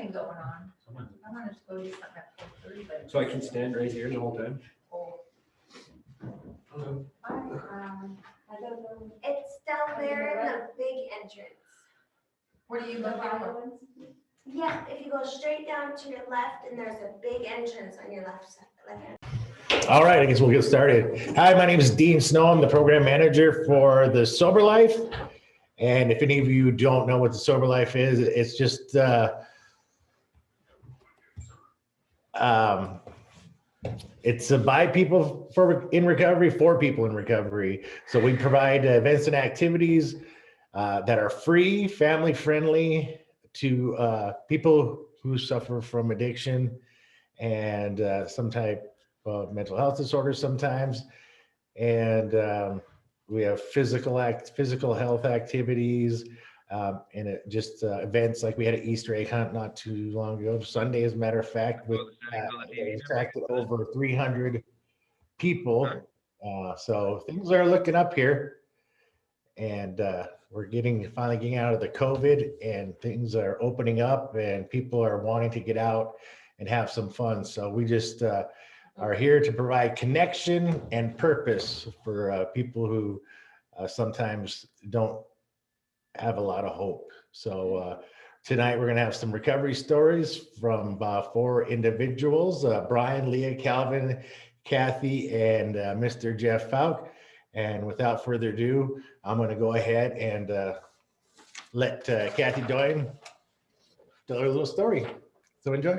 thing going on. I wanted to go do something at 4:30, but. So I can stand right here the whole time? Oh. I don't know. It's down there in the big entrance. What are you looking for? Yeah, if you go straight down to your left, and there's a big entrance on your left side. All right, I guess we'll get started. Hi, my name is Dean Snow. I'm the program manager for the Sober Life. And if any of you don't know what the Sober Life is, it's just it's by people in recovery, for people in recovery. So we provide events and activities that are free, family friendly to people who suffer from addiction and some type of mental health disorder sometimes. And we have physical health activities and events like we had an Easter egg hunt not too long ago, Sunday as a matter of fact, with attracted over 300 people. So things are looking up here, and we're finally getting out of the COVID, and things are opening up, and people are wanting to get out and have some fun. So we just are here to provide connection and purpose for people who sometimes don't have a lot of hope. So tonight we're going to have some recovery stories from 4 individuals, Brian, Leah, Calvin, Kathy, and Mr. Jeff Falk. And without further ado, I'm going to go ahead and let Kathy Doyen tell her little story. So enjoy.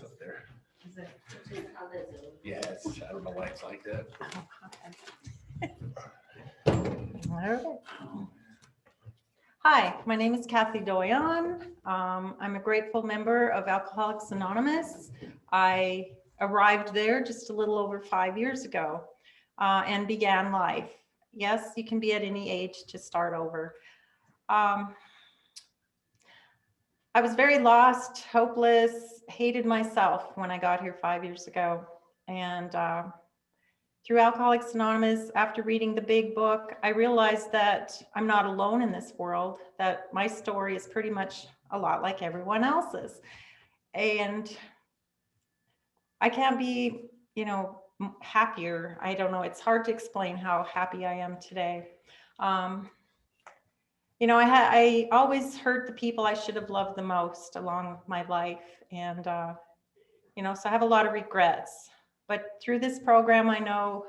Up there. Yes, I don't know why it's like that. Hi, my name is Kathy Doyen. I'm a grateful member of Alcoholics Anonymous. I arrived there just a little over 5 years ago and began life. Yes, you can be at any age to start over. I was very lost, hopeless, hated myself when I got here 5 years ago. And through Alcoholics Anonymous, after reading the big book, I realized that I'm not alone in this world, that my story is pretty much a lot like everyone else's. And I can't be, happier. I don't know. It's hard to explain how happy I am today. I always hurt the people I should have loved the most along my life. And, so I have a lot of regrets. But through this program, I know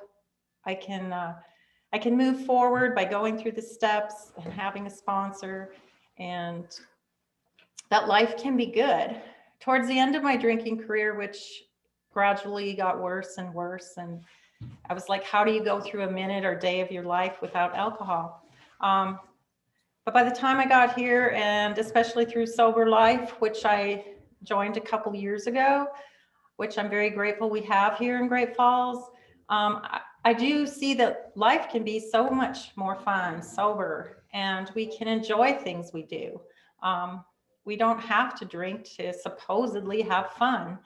I can move forward by going through the steps and having a sponsor, and that life can be good. Towards the end of my drinking career, which gradually got worse and worse, and I was like, how do you go through a minute or day of your life without alcohol? But by the time I got here, and especially through Sober Life, which I joined a couple years ago, which I'm very grateful we have here in Great Falls, I do see that life can be so much more fun, sober, and we can enjoy things we do. We don't have to drink to supposedly have fun.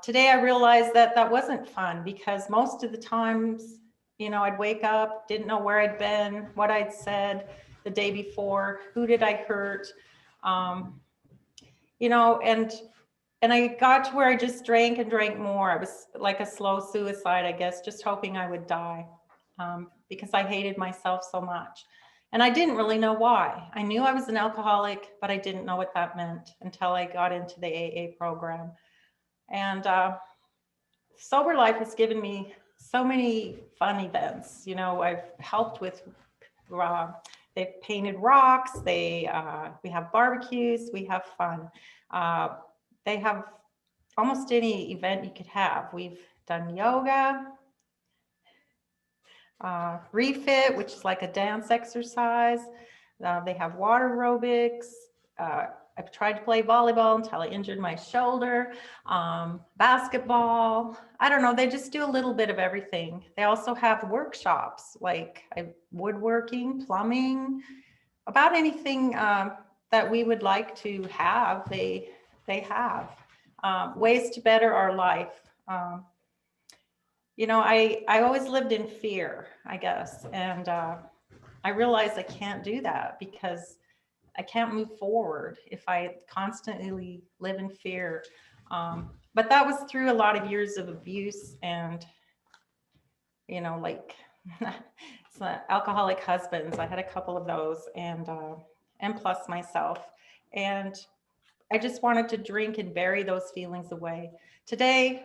Today I realized that that wasn't fun, because most of the times, I'd wake up, didn't know where I'd been, what I'd said the day before, who did I hurt, and I got to where I just drank and drank more. I was like a slow suicide, I guess, just hoping I would die because I hated myself so much. And I didn't really know why. I knew I was an alcoholic, but I didn't know what that meant until I got into the AA program. And Sober Life has given me so many fun events. I've helped with, they've painted rocks, we have barbecues, we have fun. They have almost any event you could have. We've done yoga, refit, which is like a dance exercise. They have water aerobics. I've tried to play volleyball until I injured my shoulder. Basketball. I don't know. They just do a little bit of everything. They also have workshops like woodworking, plumbing, about anything that we would like to have. They have ways to better our life. I always lived in fear, I guess. And I realized I can't do that because I can't move forward if I constantly live in fear. But that was through a lot of years of abuse and, like alcoholic husbands. I had a couple of those and plus myself. And I just wanted to drink and bury those feelings away. Today,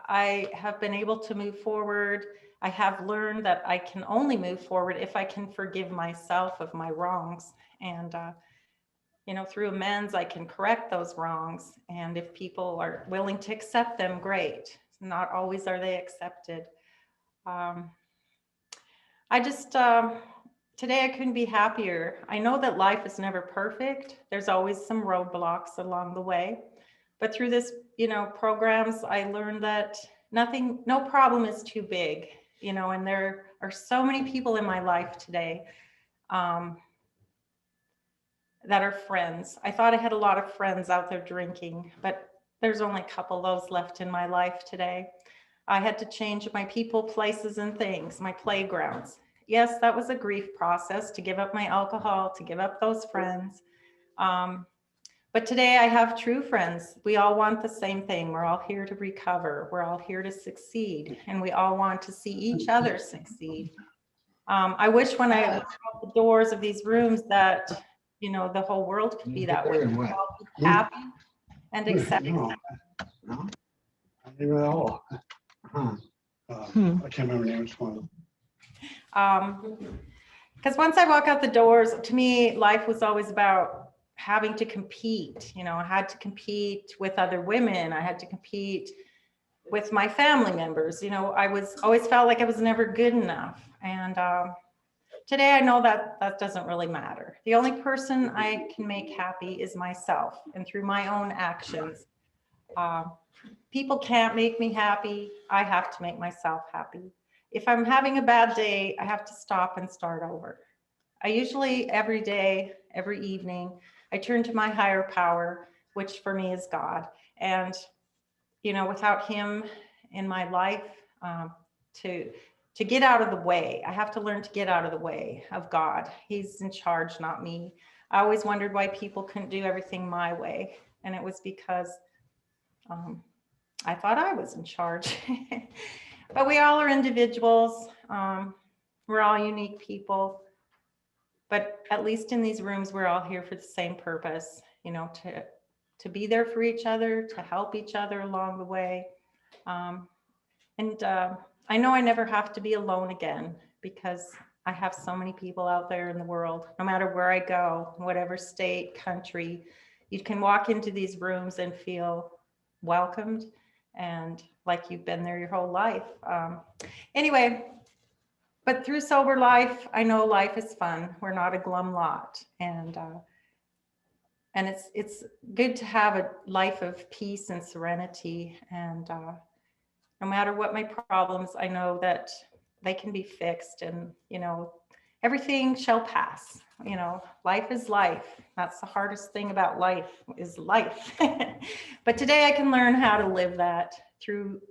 I have been able to move forward. I have learned that I can only move forward if I can forgive myself of my wrongs. And, through amends, I can correct those wrongs. And if people are willing to accept them, great. Not always are they accepted. I just, today I couldn't be happier. I know that life is never perfect. There's always some roadblocks along the way. But through this, programs, I learned that no problem is too big, and there are so many people in my life today that are friends. I thought I had a lot of friends out there drinking, but there's only a couple of those left in my life today. I had to change my people, places, and things, my playgrounds. Yes, that was a grief process to give up my alcohol, to give up those friends. But today I have true friends. We all want the same thing. We're all here to recover. We're all here to succeed. And we all want to see each other succeed. I wish when I walk out the doors of these rooms that, the whole world could be that way. We're all be happy and accepting. No, not even at all. I can't remember the name of one. Because once I walk out the doors, to me, life was always about having to compete. I had to compete with other women. I had to compete with my family members. I always felt like I was never good enough. And today I know that that doesn't really matter. The only person I can make happy is myself, and through my own actions. People can't make me happy. I have to make myself happy. If I'm having a bad day, I have to stop and start over. I usually every day, every evening, I turn to my higher power, which for me is God. And, without him in my life, to get out of the way, I have to learn to get out of the way of God. He's in charge, not me. I always wondered why people couldn't do everything my way. And it was because I thought I was in charge. But we all are individuals. We're all unique people. But at least in these rooms, we're all here for the same purpose, to be there for each other, to help each other along the way. And I know I never have to be alone again because I have so many people out there in the world. No matter where I go, whatever state, country, you can walk into these rooms and feel welcomed and like you've been there your whole life. Anyway, but through sober life, I know life is fun. We're not a glum lot. And it's good to have a life of peace and serenity. And no matter what my problems, I know that they can be fixed, and, everything shall pass. Life is life. That's the hardest thing about life is life. But today I can learn how to live that through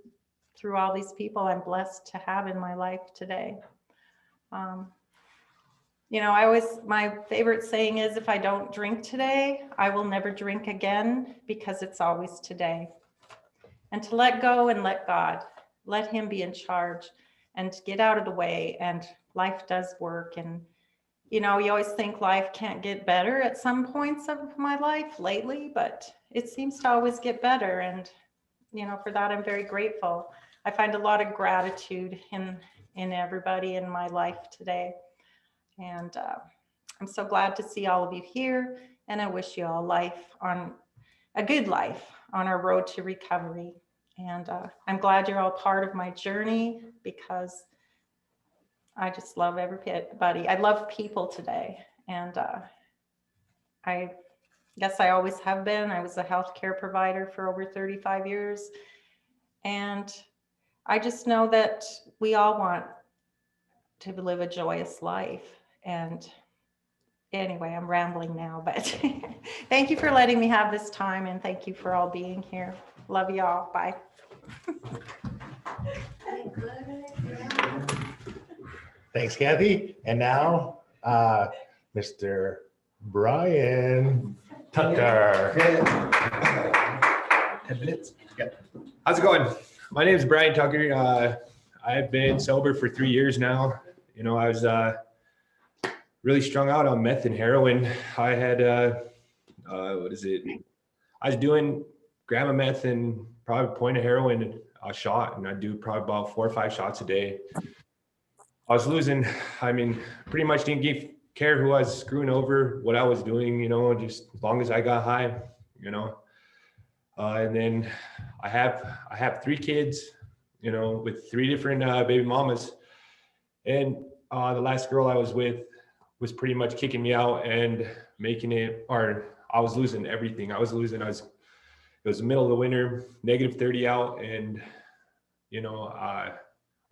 all these people I'm blessed to have in my life today. My favorite saying is, if I don't drink today, I will never drink again, because it's always today. And to let go and let God, let him be in charge and get out of the way. And life does work. And, you always think life can't get better at some points of my life lately, but it seems to always get better. And, for that, I'm very grateful. I find a lot of gratitude in everybody in my life today. And I'm so glad to see all of you here. And I wish you all a good life on our road to recovery. And I'm glad you're all part of my journey, because I just love everybody. I love people today. And I guess I always have been. I was a healthcare provider for over 35 years. And I just know that we all want to live a joyous life. And anyway, I'm rambling now, but thank you for letting me have this time, and thank you for all being here. Love you all. Bye. Thanks, Kathy. And now Mr. Brian Tucker. 10 minutes. How's it going? My name is Brian Tucker. I've been sober for 3 years now. You know, I was really strung out on meth and heroin. I had, I was doing gram of meth and probably a point of heroin a shot, and I'd do probably about 4 or 5 shots a day. I was losing, pretty much didn't care who I was screwing over, what I was doing, just as long as I got high, and then I have 3 kids, with 3 different baby mamas. And the last girl I was with was pretty much kicking me out and making it, or I was losing everything. It was the middle of the winter, -30 out. And,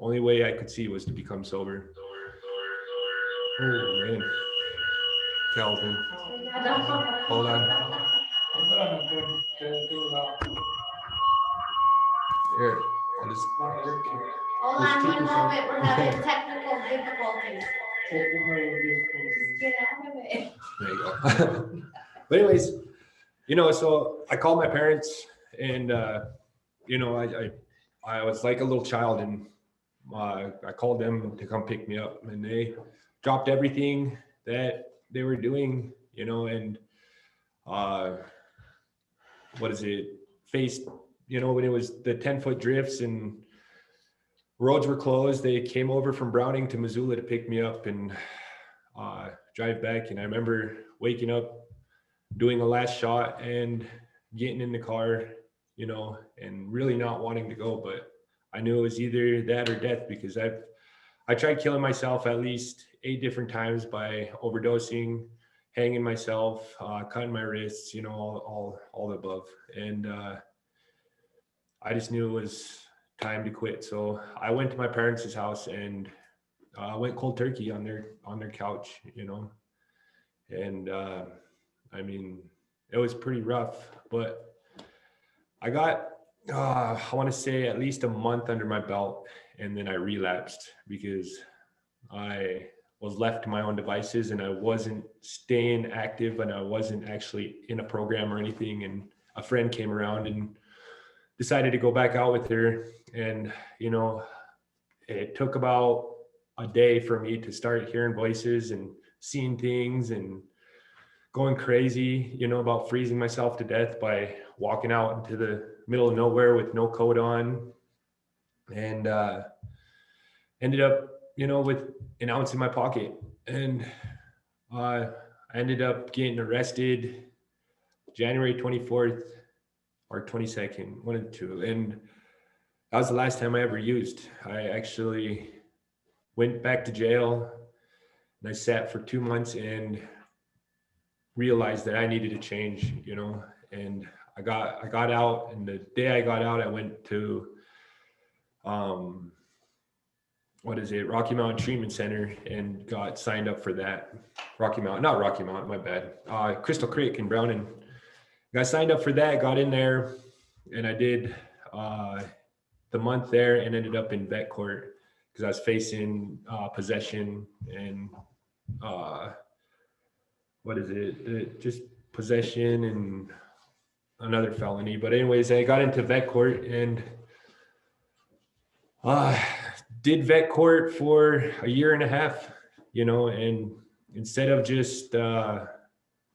only way I could see was to become sober. Oh man, Calvin, hold on. Here, I'll just. Hold on one moment, we're having technical difficulties. Just get out of it. There you go. But anyways, so I called my parents, and I was like a little child, and I called them to come pick me up, and they dropped everything that they were doing, and faced, when it was the 10-foot drifts and roads were closed. They came over from Browning to Missoula to pick me up and drive back. And I remember waking up, doing a last shot and getting in the car, and really not wanting to go, but I knew it was either that or death, because I tried killing myself at least 8 different times by overdosing, hanging myself, cutting my wrists, all the above. And I just knew it was time to quit. So I went to my parents' house and went cold turkey on their couch, and it was pretty rough, but I got, I want to say at least a month under my belt, and then I relapsed because I was left to my own devices and I wasn't staying active, and I wasn't actually in a program or anything. And a friend came around and decided to go back out with her. And, it took about a day for me to start hearing voices and seeing things and going crazy, about freezing myself to death by walking out into the middle of nowhere with no coat on. And ended up, with an ounce in my pocket. And I ended up getting arrested January 24th or 22nd, one of the two. And that was the last time I ever used. I actually went back to jail, and I sat for 2 months and realized that I needed to change, and I got out, and the day I got out, I went to Rocky Mountain Treatment Center and got signed up for that. Crystal Creek in Browning. Got signed up for that, got in there, and I did the month there and ended up in vet court because I was facing possession and just possession and another felony. But anyways, I got into vet court and did vet court for a year and a half, and instead of just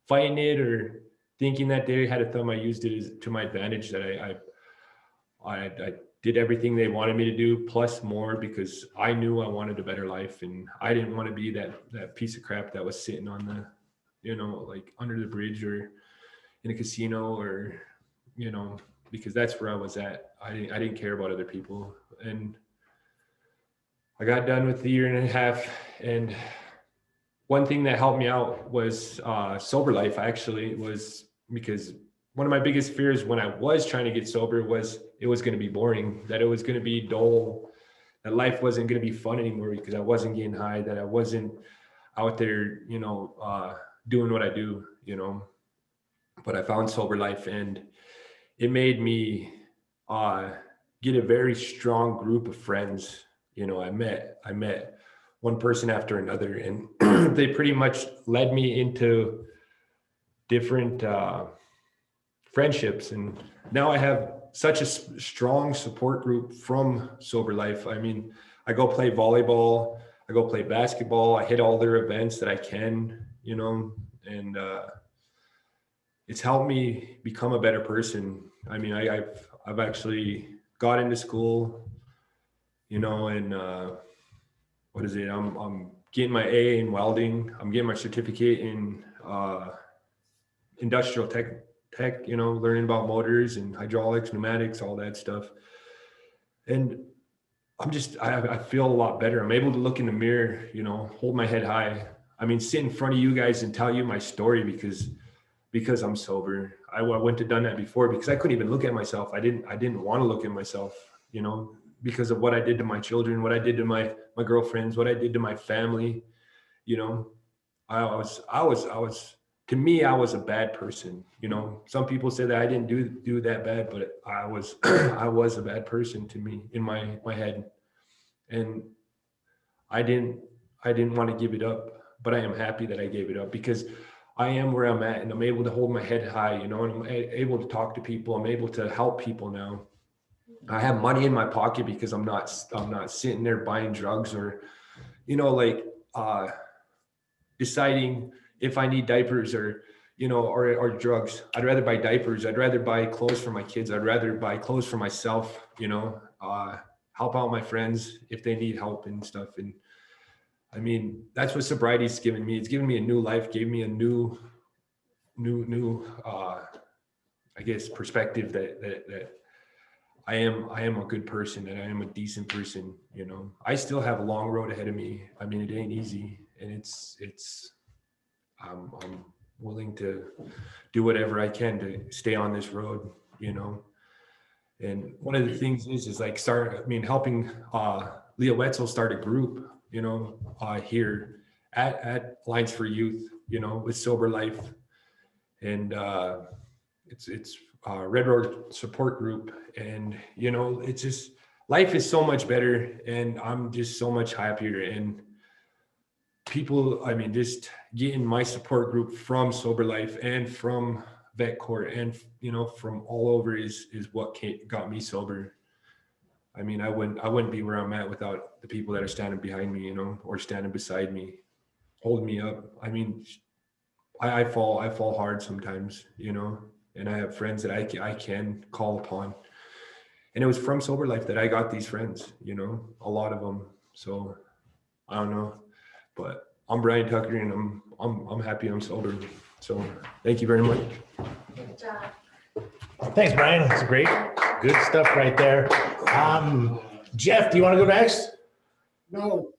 fighting it or thinking that they had a thumb, I used it to my advantage. That I did everything they wanted me to do, plus more, because I knew I wanted a better life, and I didn't want to be that piece of crap that was sitting on the, like under the bridge or in a casino, or, because that's where I was at. I didn't care about other people. And I got done with the year and a half, and one thing that helped me out was sober life, actually, was because one of my biggest fears when I was trying to get sober was it was going to be boring, that it was going to be dull, that life wasn't going to be fun anymore because I wasn't getting high, that I wasn't out there, doing what I do, But I found sober life, and it made me get a very strong group of friends. I met one person after another, and they pretty much led me into different friendships. And now I have such a strong support group from Sober Life. I mean, I go play volleyball, I go play basketball, I hit all their events that I can, you know, and it's helped me become a better person. I mean, I've actually got into school, you know, and what is it? I'm getting my A in welding. I'm getting my certificate in industrial tech, you know, learning about motors and hydraulics, pneumatics, all that stuff. And I feel a lot better. I'm able to look in the mirror, you know, hold my head high. I mean, sit in front of you guys and tell you my story because I'm sober. I wouldn't have done that before because I couldn't even look at myself. I didn't want to look at myself, you know, because of what I did to my children, what I did to my girlfriends, what I did to my family. You know, to me, I was a bad person. You know, some people say that I didn't do that bad, but I was I was a bad person to me in my head. And I didn't want to give it up, but I am happy that I gave it up because I am where I'm at and I'm able to hold my head high, you know, and I'm able to talk to people. I'm able to help people now. I have money in my pocket because I'm not sitting there buying drugs or, you know, like deciding if I need diapers or, you know, or drugs. I'd rather buy diapers. I'd rather buy clothes for my kids. I'd rather buy clothes for myself, you know, help out my friends if they need help and stuff. And I mean, that's what sobriety's given me. It's given me a new life, gave me a new I guess perspective that I am a good person and I am a decent person, you know. I still have a long road ahead of me. I mean, it ain't easy, and I'm willing to do whatever I can to stay on this road, you know. And one of the things is like helping Leah Wetzel start a group, you know, here at Lines for Youth, you know, with Sober Life. And it's Red Road support group. And, you know, it's just, life is so much better and I'm just so much happier. And people, I mean, just getting my support group from Sober Life and from Vet Court and, you know, from all over is what got me sober. I mean, I wouldn't be where I'm at without the people that are standing behind me, you know, or standing beside me, holding me up. I mean, I fall hard sometimes, you know, and I have friends that I can call upon. And it was from Sober Life that I got these friends, you know, a lot of them. So I don't know, but I'm Brian Tucker and I'm happy I'm sober. So thank you very much. Good job. Thanks, Brian. That's great. Good stuff right there. Jeff, do you want to go next? No.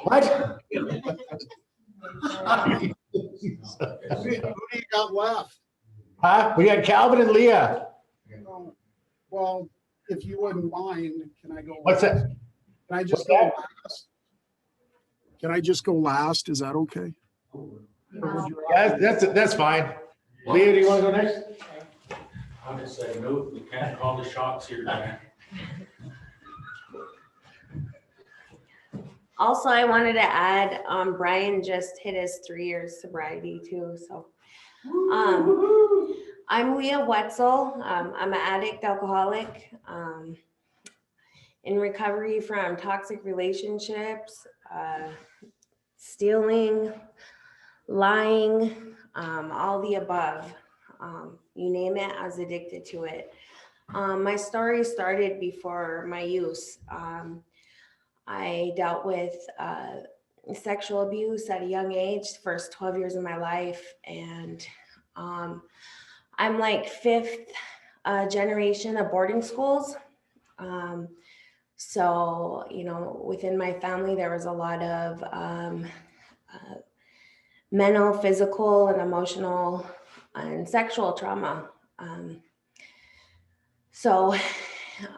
What? Who do you got left? Huh? We got Calvin and Leah. Well, if you wouldn't mind, can I go? What's that? Can I just What's go that? last? Can I just go last? Is that okay? Yeah, that's fine. Leah, do you want to go next? I'm just saying, no, we can't call the shots here, man. Also, I wanted to add, Brian just hit his 3 years sobriety too, so. I'm Leah Wetzel. I'm an addict, alcoholic, in recovery from toxic relationships, stealing, lying, all the above. You name it, I was addicted to it. My story started before my use. I dealt with sexual abuse at a young age, first 12 years of my life. And I'm like fifth generation of boarding schools. So, you know, within my family, there was a lot of mental, physical, and emotional and sexual trauma. So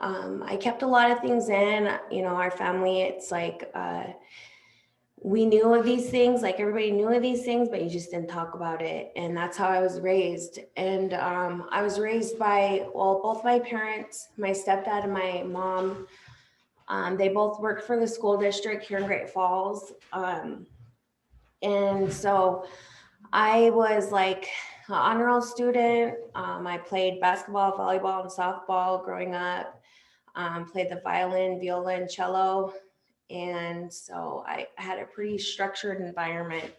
I kept a lot of things in, you know, our family, it's like, we knew of these things, like everybody knew of these things, but you just didn't talk about it. And that's how I was raised. And I was raised by, well, both my parents, my stepdad and my mom, They both worked for the school district here in Great Falls. And so I was like an honor roll student. I played basketball, volleyball, and softball growing up. Played the violin, viola, and cello. And so I had a pretty structured environment.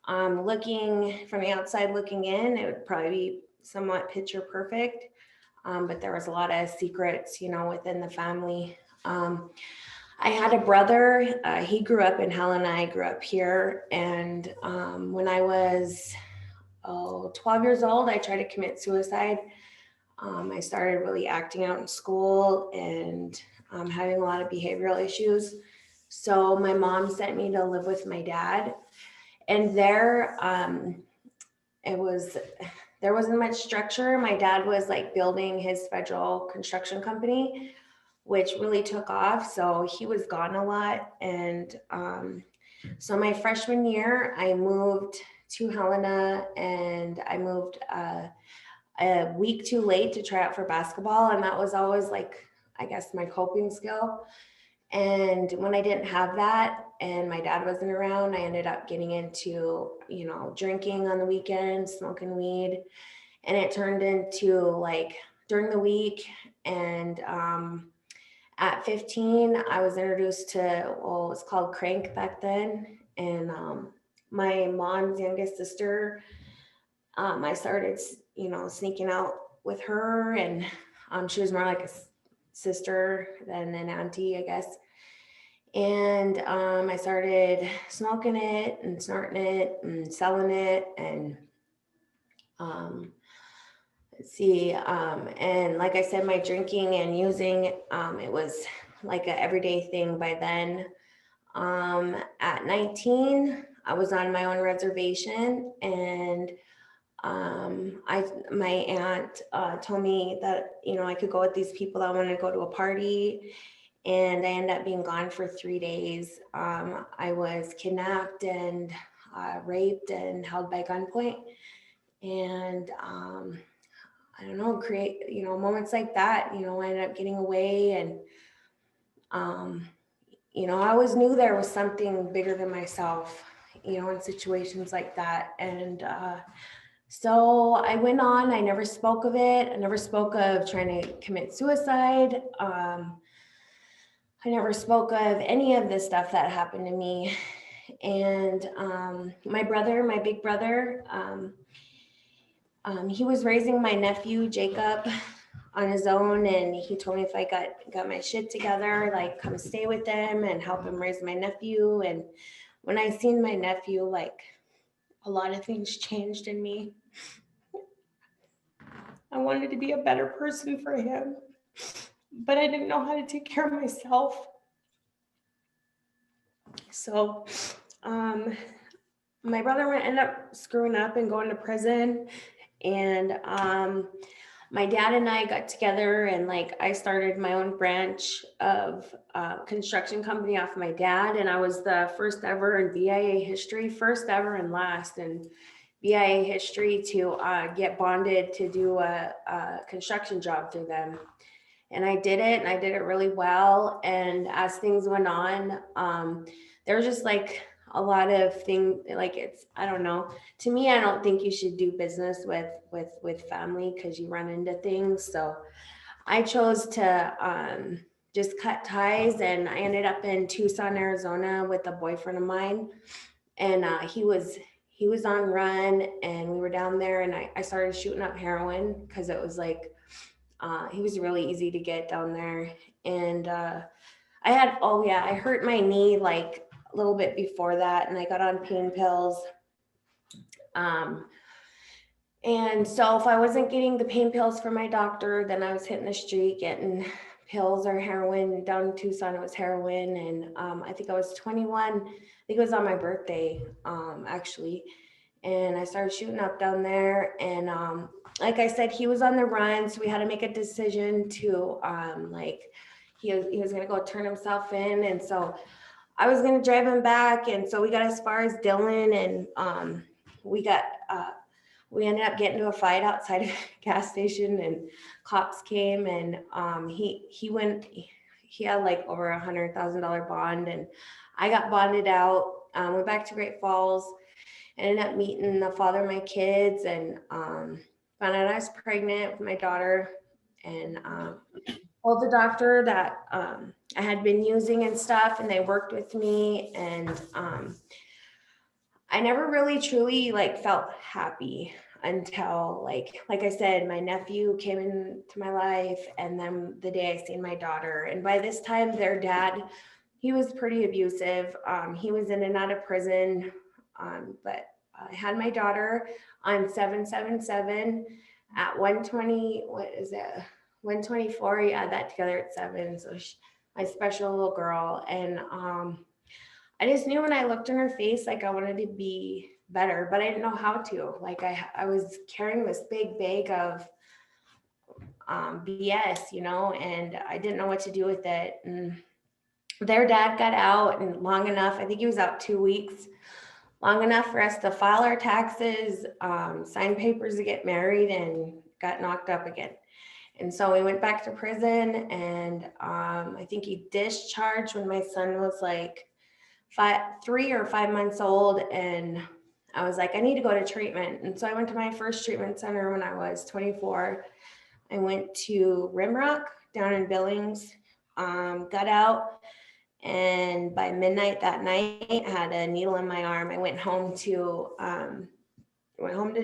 Looking from the outside looking in, it would probably be somewhat picture perfect. But there was a lot of secrets, you know, within the family. I had a brother, he grew up in Helena, I grew up here. And when I was 12 years old, I tried to commit suicide. I started really acting out in school and having a lot of behavioral issues. So my mom sent me to live with my dad. And there wasn't much structure. My dad was like building his federal construction company, which really took off. So he was gone a lot. And so my freshman year, I moved to Helena, and I moved a week too late to try out for basketball. And that was always like, I guess, my coping skill. And when I didn't have that and my dad wasn't around, I ended up getting into, you know, drinking on the weekends, smoking weed. And it turned into like during the week. And at 15, I was introduced to, well, it was called crank back then. And my mom's youngest sister, I started, you know, sneaking out with her, and she was more like a sister than an auntie, I guess. And I started smoking it and snorting it and selling it. And and like I said, my drinking and using, it was like an everyday thing by then. At 19, I was on my own reservation, and my aunt told me that, you know, I could go with these people that wanted to go to a party, and I ended up being gone for 3 days. I was kidnapped and raped and held by gunpoint, and I don't know, you know, moments like that, you know, I ended up getting away. And you know, I always knew there was something bigger than myself, you know, in situations like that. And so I went on, I never spoke of it. I never spoke of trying to commit suicide. I never spoke of any of the stuff that happened to me. And my brother, my big brother, he was raising my nephew, Jacob, on his own. And he told me if I got my shit together, like come stay with them and help him raise my nephew. And when I seen my nephew, like a lot of things changed in me. I wanted to be a better person for him, but I didn't know how to take care of myself. So my brother ended up screwing up and going to prison. And my dad and I got together, and like I started my own branch of construction company off my dad. And I was the first ever in BIA history, first ever and last in BIA history to get bonded to do a construction job through them. And I did it, and I did it really well. And as things went on, there was just like a lot of things, like I don't know. To me, I don't think you should do business with family because you run into things. So I chose to just cut ties, and I ended up in Tucson, Arizona with a boyfriend of mine. And he was on run, and we were down there, and I started shooting up heroin because it was like, he was really easy to get down there. And I hurt my knee like a little bit before that, and I got on pain pills. And so if I wasn't getting the pain pills from my doctor, then I was hitting the street getting pills or heroin. Down in Tucson, it was heroin. And I think I was 21. I think it was on my birthday, actually. And I started shooting up down there. And like I said, he was on the run, so we had to make a decision to he was gonna go turn himself in. And so I was gonna drive him back. And so we got as far as Dillon, and we ended up getting into a fight outside of a gas station, and cops came, and he he had like over $100,000 bond, and I got bonded out. Went back to Great Falls, ended up meeting the father of my kids, and found out I was pregnant with my daughter, and told the doctor that I had been using and stuff, and they worked with me, and I never really truly like felt happy until like I said, my nephew came into my life, and then the day I seen my daughter. And by this time, their dad, he was pretty abusive. He was in and out of prison, but I had my daughter on 7/7/7 at 120. What is it? 124. You add that together at 7. So my special little girl, and I just knew when I looked in her face, like I wanted to be better, but I didn't know how to. Like I was carrying this big bag of BS, you know, and I didn't know what to do with it. And their dad got out, and long enough, I think he was out 2 weeks, long enough for us to file our taxes, sign papers to get married, and got knocked up again. And so we went back to prison, and I think he discharged when my son was like 3 or 5 months old. And I was like, I need to go to treatment. And so I went to my first treatment center when I was 24. I went to Rimrock down in Billings, got out, and by midnight that night, I had a needle in my arm. I went home to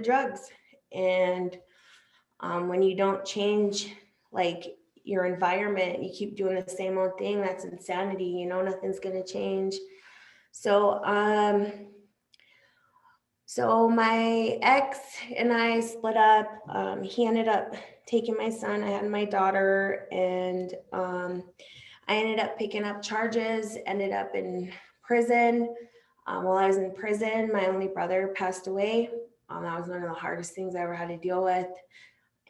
drugs. And when you don't change like your environment, you keep doing the same old thing, that's insanity. You know, nothing's gonna change. So my ex and I split up. He ended up taking my son. I had my daughter, and I ended up picking up charges, ended up in prison. While I was in prison, my only brother passed away. That was one of the hardest things I ever had to deal with.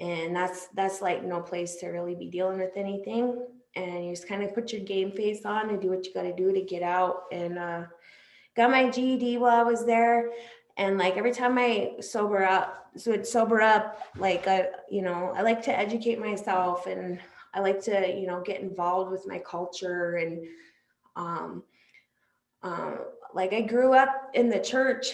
And that's like no place to really be dealing with anything. And you just kind of put your game face on and do what you got to do to get out. And got my GED while I was there. And like every time I sober up, like I like to educate myself, and I like to, get involved with my culture. And like I grew up in the church,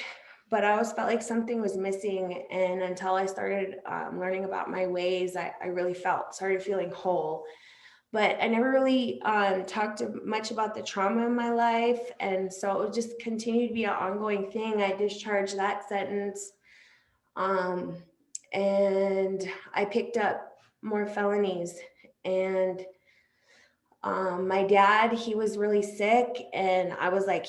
but I always felt like something was missing. And until I started learning about my ways, I really started feeling whole. But I never really talked much about the trauma in my life. And so it just continued to be an ongoing thing. I discharged that sentence. And I picked up more felonies. And my dad, he was really sick, and I was like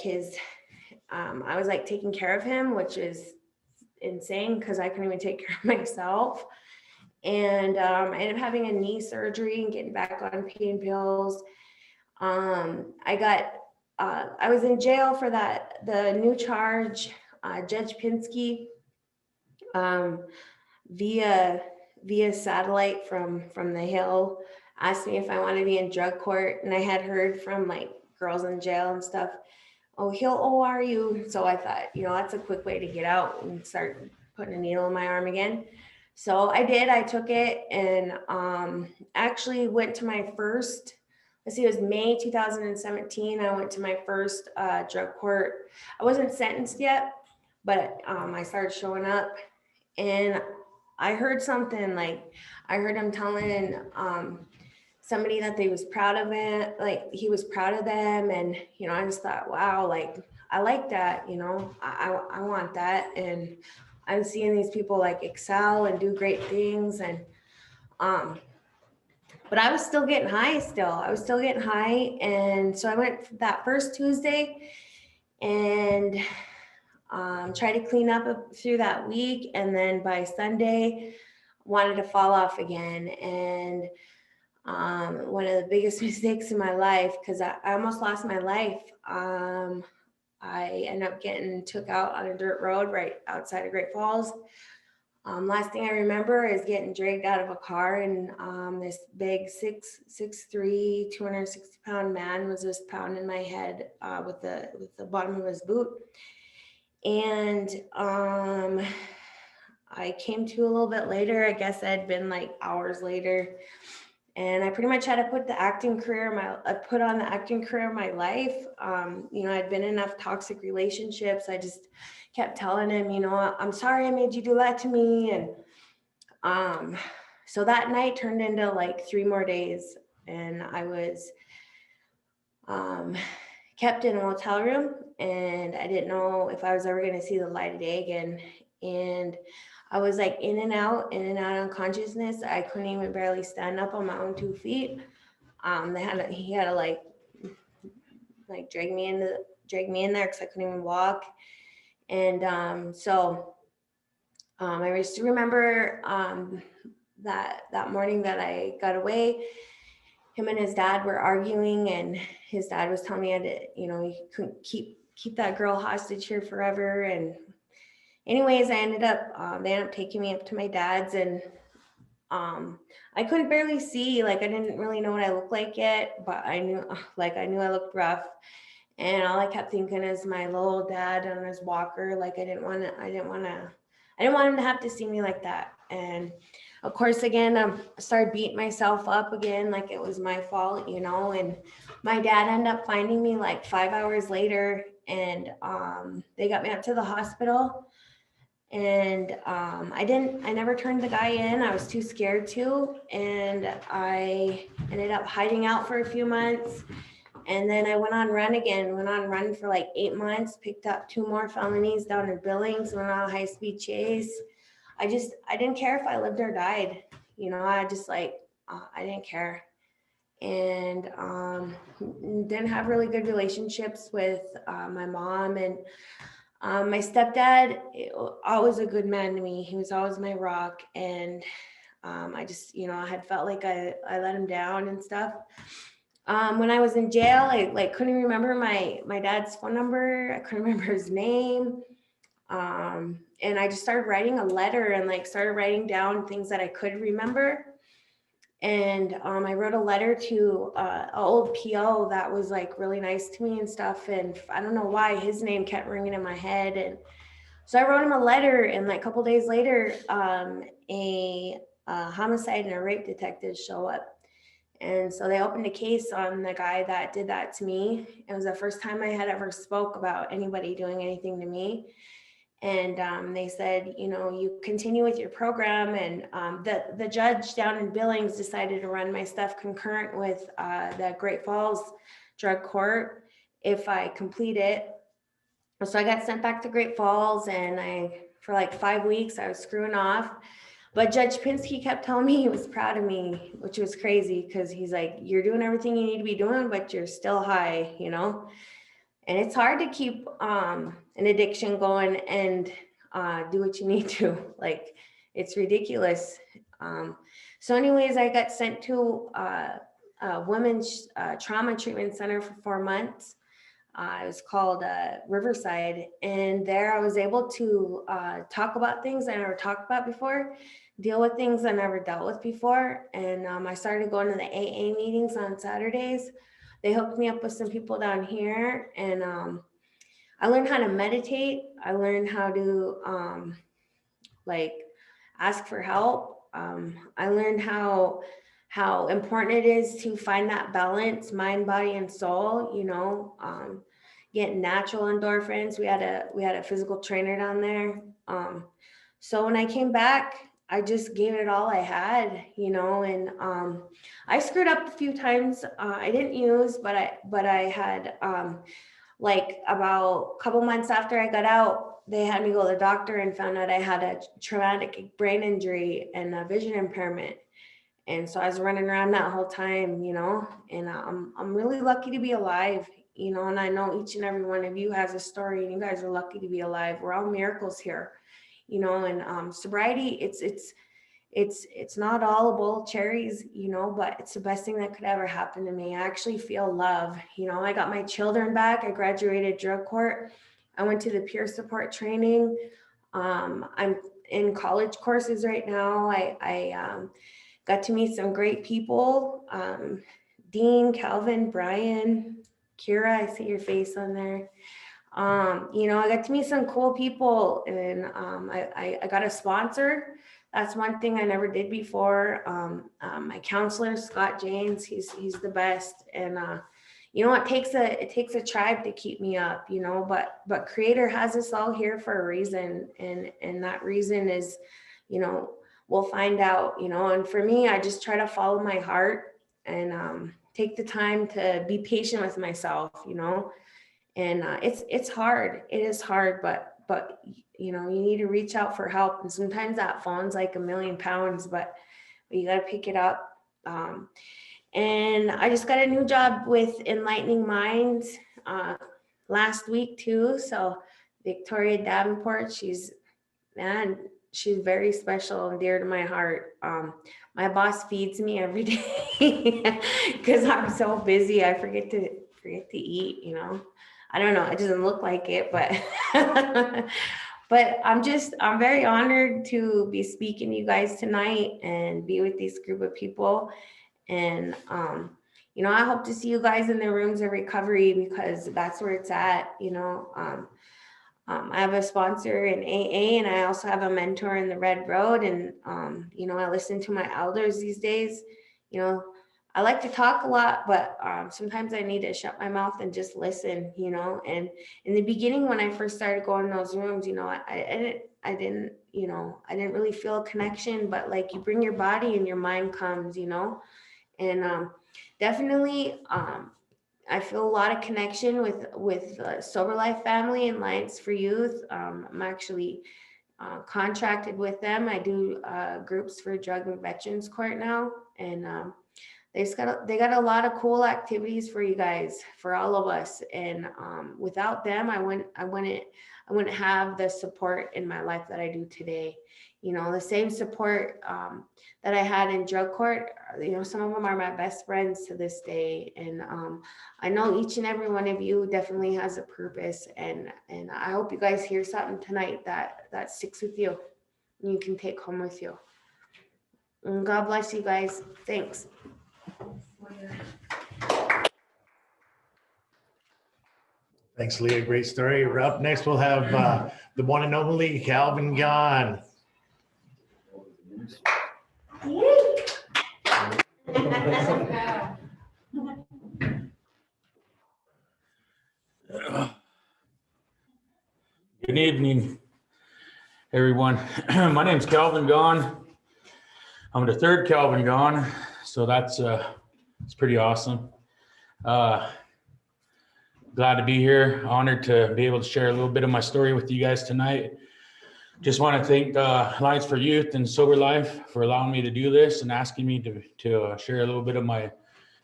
I was like taking care of him, which is insane because I couldn't even take care of myself. And I ended up having a knee surgery and getting back on pain pills. I was in jail for the new charge. Judge Pinsky, via satellite from the Hill, asked me if I wanted to be in drug court. And I had heard from like girls in jail and stuff, oh, he'll OR you. So I thought, that's a quick way to get out and start putting a needle in my arm again. So I did, I took it, and actually went to my first, it was May 2017. I went to my first drug court. I wasn't sentenced yet, but I started showing up, and I heard something like, I heard him telling somebody that they was proud of it, like he was proud of them. And, I just thought, wow, like, I like that, I want that. And I'm seeing these people like excel and do great things. And, but I was still getting high And so I went that first Tuesday and tried to clean up through that week. And then by Sunday, wanted to fall off again. And one of the biggest mistakes in my life, because I almost lost my life. I ended up getting took out on a dirt road right outside of Great Falls. Last thing I remember is getting dragged out of a car, and this big 6'3", 260-pound man was just pounding my head with the bottom of his boot. And I came to a little bit later. I guess it had been like hours later. And I pretty much had to put on the acting career of my life. You know, I'd been in enough toxic relationships. I just kept telling him, you know, I'm sorry I made you do that to me. And so that night turned into like 3 more days, and I was kept in a motel room, and I didn't know if I was ever going to see the light of day again. And I was like in and out unconsciousness. I couldn't even barely stand up on my own 2 feet. He had to like drag me in there because I couldn't even walk. And I just remember that morning that I got away, him and his dad were arguing, and his dad was telling me you couldn't keep that girl hostage here forever. And anyways, they ended up taking me up to my dad's, and I couldn't barely see. Like, I didn't really know what I looked like yet, but I knew I looked rough. And all I kept thinking is my little dad on his walker. Like, I didn't want him to have to see me like that. And of course, again, I started beating myself up again, like it was my fault, you know. And my dad ended up finding me like 5 hours later, and they got me up to the hospital. And I never turned the guy in. I was too scared to. And I ended up hiding out for a few months. And then I went on run for like 8 months, picked up 2 more felonies down in Billings, went on a high-speed chase. I didn't care if I lived or died. You know, I didn't care. And didn't have really good relationships with my mom. And my stepdad, always a good man to me. He was always my rock. And I just, you know, I had felt like I let him down and stuff. When I was in jail, I couldn't remember my dad's phone number. I couldn't remember his name. And I just started writing a letter and started writing down things that I could remember. And I wrote a letter to an old PO that was really nice to me and stuff. And I don't know why his name kept ringing in my head. And so I wrote him a letter, and a couple days later, a homicide and a rape detective show up. And so they opened a case on the guy that did that to me. It was the first time I had ever spoke about anybody doing anything to me. And they said, you know, you continue with your program. And the judge down in Billings decided to run my stuff concurrent with the Great Falls drug court if I complete it. So I got sent back to Great Falls, and for 5 weeks, I was screwing off. But Judge Pinsky kept telling me he was proud of me, which was crazy, because he's like, you're doing everything you need to be doing, but you're still high, you know? And it's hard to keep an addiction going and do what you need to. It's ridiculous. So anyways, I got sent to a women's trauma treatment center for 4 months. It was called Riverside. And there I was able to talk about things I never talked about before, deal with things I never dealt with before. And I started going to the AA meetings on Saturdays. They hooked me up with some people down here, and I learned how to meditate. I learned how to ask for help. I learned how important it is to find that balance, mind, body, and soul. You know, get natural endorphins. We had a physical trainer down there. So when I came back, I just gave it all I had, you know, and I screwed up a few times. I didn't use, but I had about a couple months after I got out, they had me go to the doctor and found out I had a traumatic brain injury and a vision impairment. And so I was running around that whole time, you know, and I'm really lucky to be alive, you know, and I know each and every one of you has a story, and you guys are lucky to be alive. We're all miracles here. You know, and sobriety, it's not all a bowl of cherries, you know, but it's the best thing that could ever happen to me. I actually feel love. You know, I got my children back. I graduated drug court. I went to the peer support training. I'm in college courses right now. I got to meet some great people. Dean, Calvin, Brian, Kira, I see your face on there. You know, I got to meet some cool people, and I got a sponsor that's one thing I never did before. My counselor, Scott James, he's the best. And you know, it takes a tribe to keep me up, you know, but Creator has us all here for a reason. And that reason is, you know, we'll find out, you know. And for me, I just try to follow my heart and take the time to be patient with myself, you know. And it's hard. It is hard, but you know, you need to reach out for help. And sometimes that phone's like a million pounds, but you got to pick it up. And I just got a new job with Enlightening Minds last week too. So Victoria Davenport, she's very special and dear to my heart. My boss feeds me every day because I'm so busy. I forget to eat, you know. I don't know. It doesn't look like it, but but I'm very honored to be speaking to you guys tonight and be with this group of people. And you know, I hope to see you guys in the rooms of recovery because that's where it's at, you know. I have a sponsor in AA and I also have a mentor in the Red Road. And, you know, I listen to my elders these days. You know, I like to talk a lot, but sometimes I need to shut my mouth and just listen, you know. And in the beginning, when I first started going in those rooms, you know, I didn't really feel a connection, but like you bring your body and your mind comes, you know. And definitely, I feel a lot of connection with Sober Life Family and Alliance for Youth. I'm actually contracted with them. I do groups for Drug and Veterans Court now, and they got a lot of cool activities for you guys, for all of us. And without them, I wouldn't have the support in my life that I do today. You know, the same support that I had in drug court, you know, some of them are my best friends to this day. And I know each and every one of you definitely has a purpose. And I hope you guys hear something tonight that sticks with you and you can take home with you. And God bless you guys. Thanks. Thanks, Leah. Great story. Up next, we'll have the one and only Calvin Gahn. Good evening, everyone. My name's Calvin Gahn. I'm the third Calvin Gahn, so that's it's pretty awesome. Glad to be here. Honored to be able to share a little bit of my story with you guys tonight. Just want to thank Alliance for Youth and Sober Life for allowing me to do this and asking me to share a little bit of my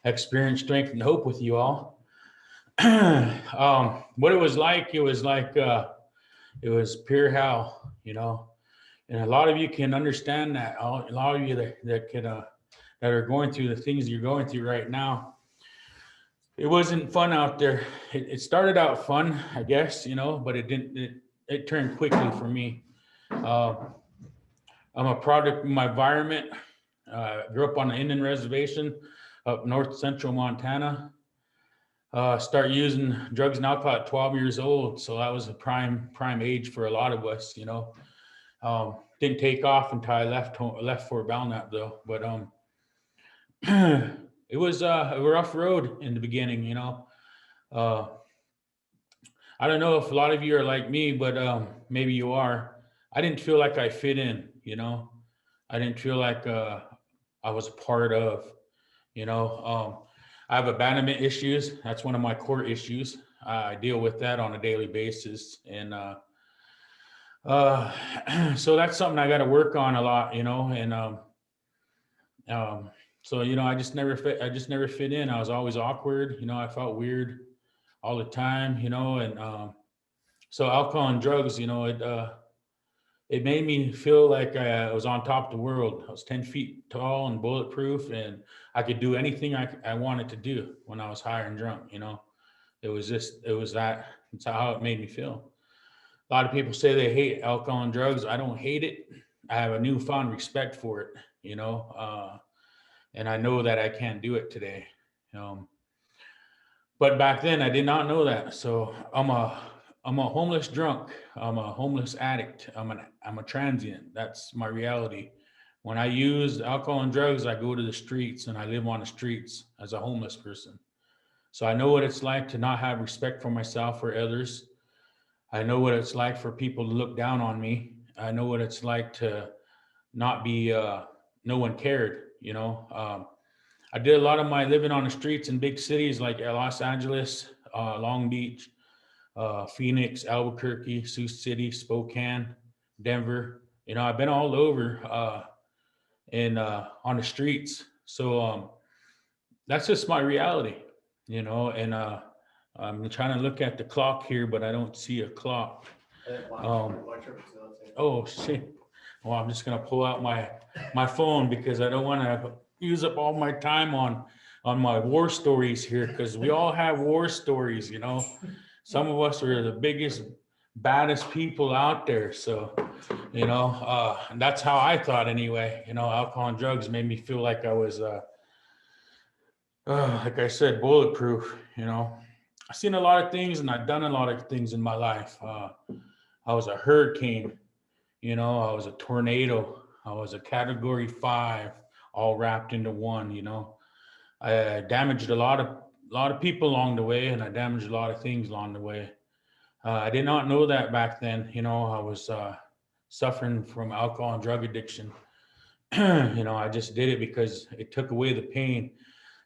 experience, strength, and hope with you all. What it was like it was pure hell, you know, and a lot of you can understand that. A lot of you that are going through the things you're going through right now. It wasn't fun out there. It started out fun, I guess, you know, but it didn't. It turned quickly for me. I'm a product of my environment. Grew up on an Indian reservation up north central Montana. Start using drugs and alcohol at 12 years old. So that was a prime age for a lot of us, you know. Didn't take off until I left Fort Belknap though. But it was a rough road in the beginning, you know. I don't know if a lot of you are like me, but maybe you are. I didn't feel like I fit in, you know. I didn't feel like I was a part of, you know. I have abandonment issues. That's one of my core issues. I deal with that on a daily basis. And so that's something I got to work on a lot, you know. And so, you know, I just never fit in. I was always awkward. You know, I felt weird all the time, you know. And so alcohol and drugs, you know, it made me feel like I was on top of the world. I was 10 feet tall and bulletproof, and I could do anything I wanted to do when I was high and drunk, you know. It's how it made me feel. A lot of people say they hate alcohol and drugs. I don't hate it. I have a newfound respect for it, you know, and I know that I can't do it today. But back then I did not know that. So I'm I'm a homeless drunk. I'm a homeless addict. I'm a transient. That's my reality. When I use alcohol and drugs, I go to the streets and I live on the streets as a homeless person. So I know what it's like to not have respect for myself or others. I know what it's like for people to look down on me. I know what it's like to not be, no one cared, you know. I did a lot of my living on the streets in big cities like Los Angeles, Long Beach, Phoenix, Albuquerque, Sioux City, Spokane, Denver. You know, I've been all over and on the streets. So that's just my reality, you know. And I'm trying to look at the clock here, but I don't see a clock. Oh shit! Well, I'm just gonna pull out my phone because I don't want to use up all my time on my war stories here, because we all have war stories, you know. Some of us are the biggest, baddest people out there. So, you know, that's how I thought anyway. You know, alcohol and drugs made me feel like I was, like I said, bulletproof. You know, I've seen a lot of things and I've done a lot of things in my life. I was a hurricane, you know, I was a tornado, I was a category 5, all wrapped into one, you know. I damaged a lot of people along the way, and I damaged a lot of things along the way. I did not know that back then. You know, I was suffering from alcohol and drug addiction. You know, I just did it because it took away the pain.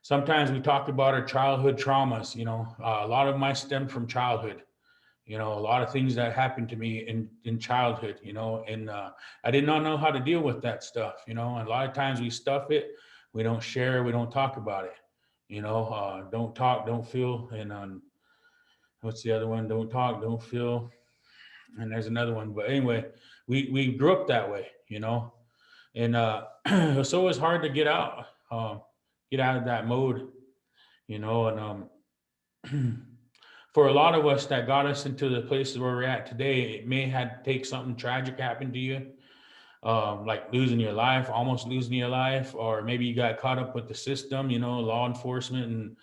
Sometimes we talk about our childhood traumas. You know, a lot of mine stemmed from childhood. You know, a lot of things that happened to me in childhood. You know, and I did not know how to deal with that stuff. You know, and a lot of times we stuff it. We don't share. We don't talk about it. You know, don't talk, don't feel, and what's the other one? Don't talk, don't feel, and there's another one. But anyway, we grew up that way, you know, and so it was hard to get out of that mode, you know, and for a lot of us that got us into the places where we're at today, it may have to take something tragic happen to you, like losing your life, almost losing your life, or maybe you got caught up with the system, you know, law enforcement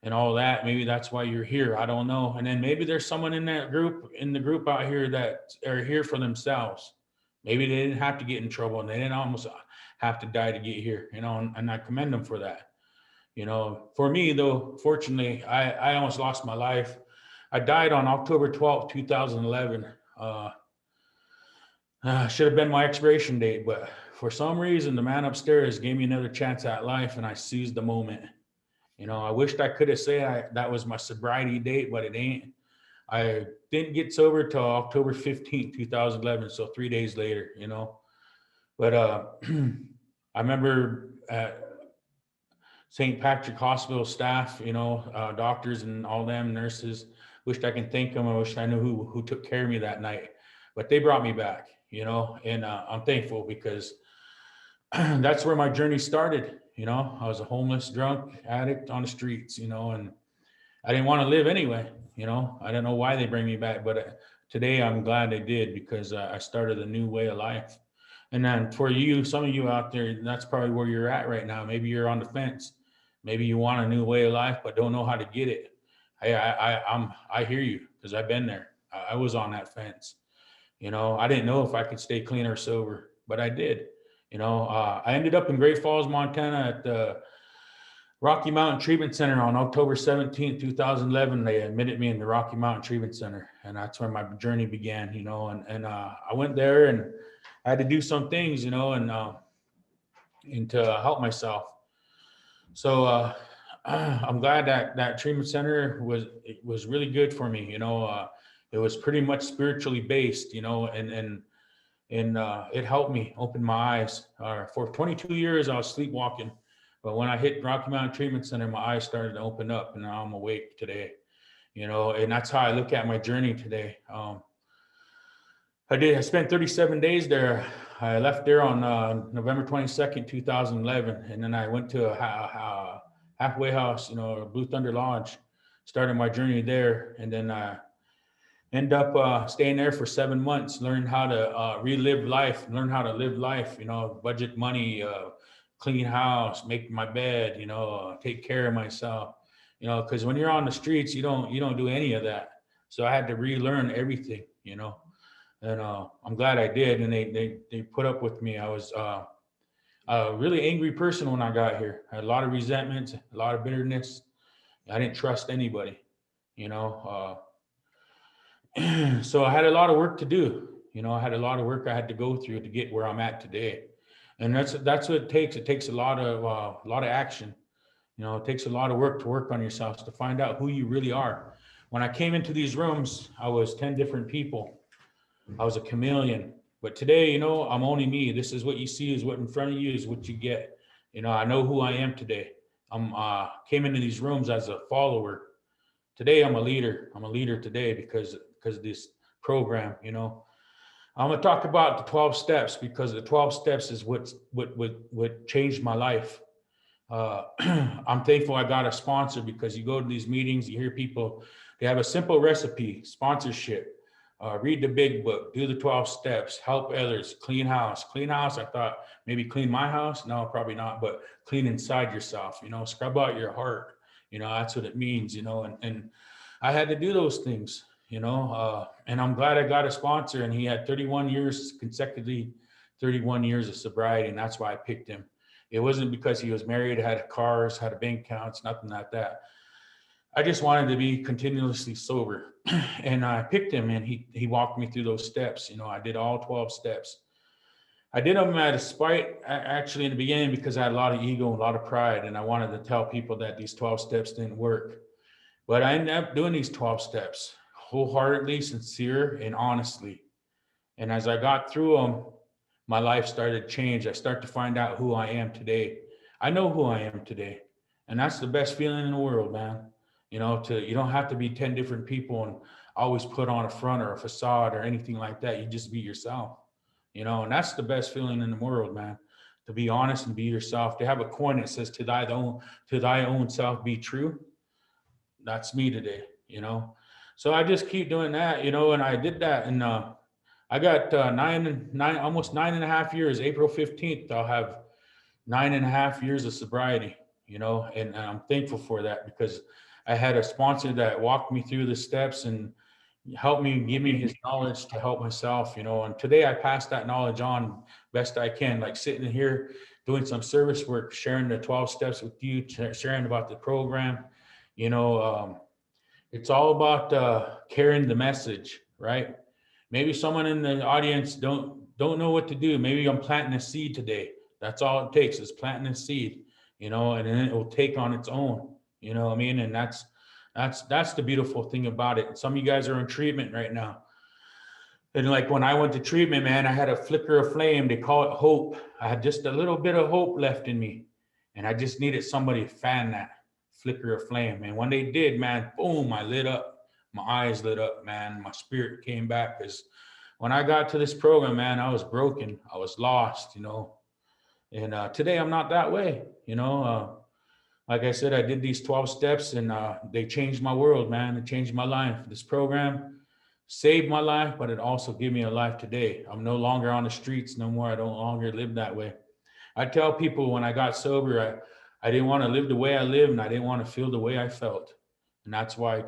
and all that. Maybe that's why you're here. I don't know. And then maybe there's someone in the group out here that are here for themselves. Maybe they didn't have to get in trouble and they didn't almost have to die to get here, you know, and I commend them for that. You know, for me though, fortunately, I almost lost my life. I died on October 12th, 2011. Should have been my expiration date, but for some reason, the man upstairs gave me another chance at life and I seized the moment. You know, I wished I could have said that was my sobriety date, but it ain't. I didn't get sober till October 15th, 2011. So 3 days later, you know, but I remember at St. Patrick Hospital staff, you know, doctors and all them nurses, wished I can thank them. I wish I knew who took care of me that night, but they brought me back, you know, and I'm thankful because that's where my journey started. You know, I was a homeless, drunk addict on the streets, you know, and I didn't want to live anyway. You know, I don't know why they bring me back, but today I'm glad they did because I started a new way of life. And then for you, some of you out there, that's probably where you're at right now. Maybe you're on the fence. Maybe you want a new way of life, but don't know how to get it. I hear you because I've been there. I was on that fence. You know, I didn't know if I could stay clean or sober, but I did. You know, I ended up in Great Falls, Montana at the Rocky Mountain Treatment Center on October 17th, 2011. They admitted me in the Rocky Mountain Treatment Center. And that's where my journey began, you know, and I went there and I had to do some things, you know, and to help myself. So I'm glad that treatment center was really good for me. You know, it was pretty much spiritually based, you know, and it helped me open my eyes. For 22 years, I was sleepwalking, but when I hit Rocky Mountain Treatment Center, my eyes started to open up, and now I'm awake today. You know, and that's how I look at my journey today. I spent 37 days there. I left there on November 22nd, 2011, and then I went to a halfway house, you know, Blue Thunder Lodge, started my journey there, and then end up staying there for 7 months, learn how to relive life, learn how to live life, you know, budget money, clean house, make my bed, you know, take care of myself, you know, because when you're on the streets, you don't do any of that. So I had to relearn everything, you know, and I'm glad I did. And they put up with me. I was a really angry person when I got here. I had a lot of resentment, a lot of bitterness. I didn't trust anybody, you know. So I had a lot of work to do. You know, I had a lot of work I had to go through to get where I'm at today. And that's what it takes. It takes a lot of action. You know, it takes a lot of work to work on yourself, to find out who you really are. When I came into these rooms, I was 10 different people. I was a chameleon. But today, you know, I'm only me. This is what you see, is what in front of you is what you get. You know, I know who I am today. I'm came into these rooms as a follower. Today, I'm a leader. I'm a leader today because of this program, you know. I'm gonna talk about the 12 steps, because the 12 steps is what changed my life. I'm thankful I got a sponsor, because you go to these meetings, you hear people, they have a simple recipe, sponsorship, read the big book, do the 12 steps, help others, clean house. Clean house, I thought maybe clean my house. No, probably not, but clean inside yourself, you know, scrub out your heart. You know, that's what it means, you know, and I had to do those things, you know, and I'm glad I got a sponsor, and he had 31 years consecutively, 31 years of sobriety. And that's why I picked him. It wasn't because he was married, had cars, had a bank accounts, nothing like that. I just wanted to be continuously sober. And I picked him, and he walked me through those steps. You know, I did all 12 steps. I did them out of spite, actually, in the beginning, because I had a lot of ego and a lot of pride, and I wanted to tell people that these 12 steps didn't work. But I ended up doing these 12 steps wholeheartedly, sincere, and honestly. And as I got through them, my life started to change. I start to find out who I am today. I know who I am today. And that's the best feeling in the world, man. You know, you don't have to be 10 different people and always put on a front or a facade or anything like that. You just be yourself, you know, and that's the best feeling in the world, man. To be honest and be yourself. To have a coin that says to thy own self be true. That's me today, you know. So I just keep doing that, you know, and I did that, and I got almost 9.5 years. April 15th, I'll have 9.5 years of sobriety, you know, and I'm thankful for that, because I had a sponsor that walked me through the steps and helped me, give me his knowledge to help myself, you know. And today I pass that knowledge on best I can, like sitting here doing some service work, sharing the 12 steps with you, sharing about the program, you know. It's all about carrying the message, right? Maybe someone in the audience don't know what to do. Maybe I'm planting a seed today. That's all it takes, is planting a seed, you know, and then it will take on its own, you know what I mean? And that's the beautiful thing about it. Some of you guys are in treatment right now. And like when I went to treatment, man, I had a flicker of flame. They call it hope. I had just a little bit of hope left in me. And I just needed somebody to fan that flicker of flame. And when they did, man, boom, I lit up. My eyes lit up, man. My spirit came back, because when I got to this program, man, I was broken. I was lost, you know. And today I'm not that way, you know. Like I said, I did these 12 steps, and they changed my world, man. It changed my life. This program saved my life, but it also gave me a life today. I'm no longer on the streets no more. I don't longer live that way. I tell people when I got sober, I didn't want to live the way I lived, and I didn't want to feel the way I felt. And that's why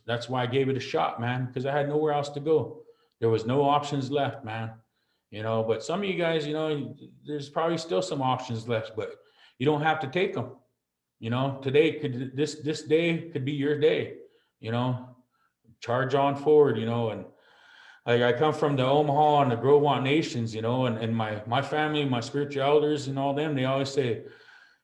that's why I gave it a shot, man, because I had nowhere else to go. There was no options left, man. You know, but some of you guys, you know, there's probably still some options left, but you don't have to take them. You know, this day could be your day, you know, charge on forward, you know. And like I come from the Omaha and the Gros Nations, you know, and my family, my spiritual elders and all them, they always say,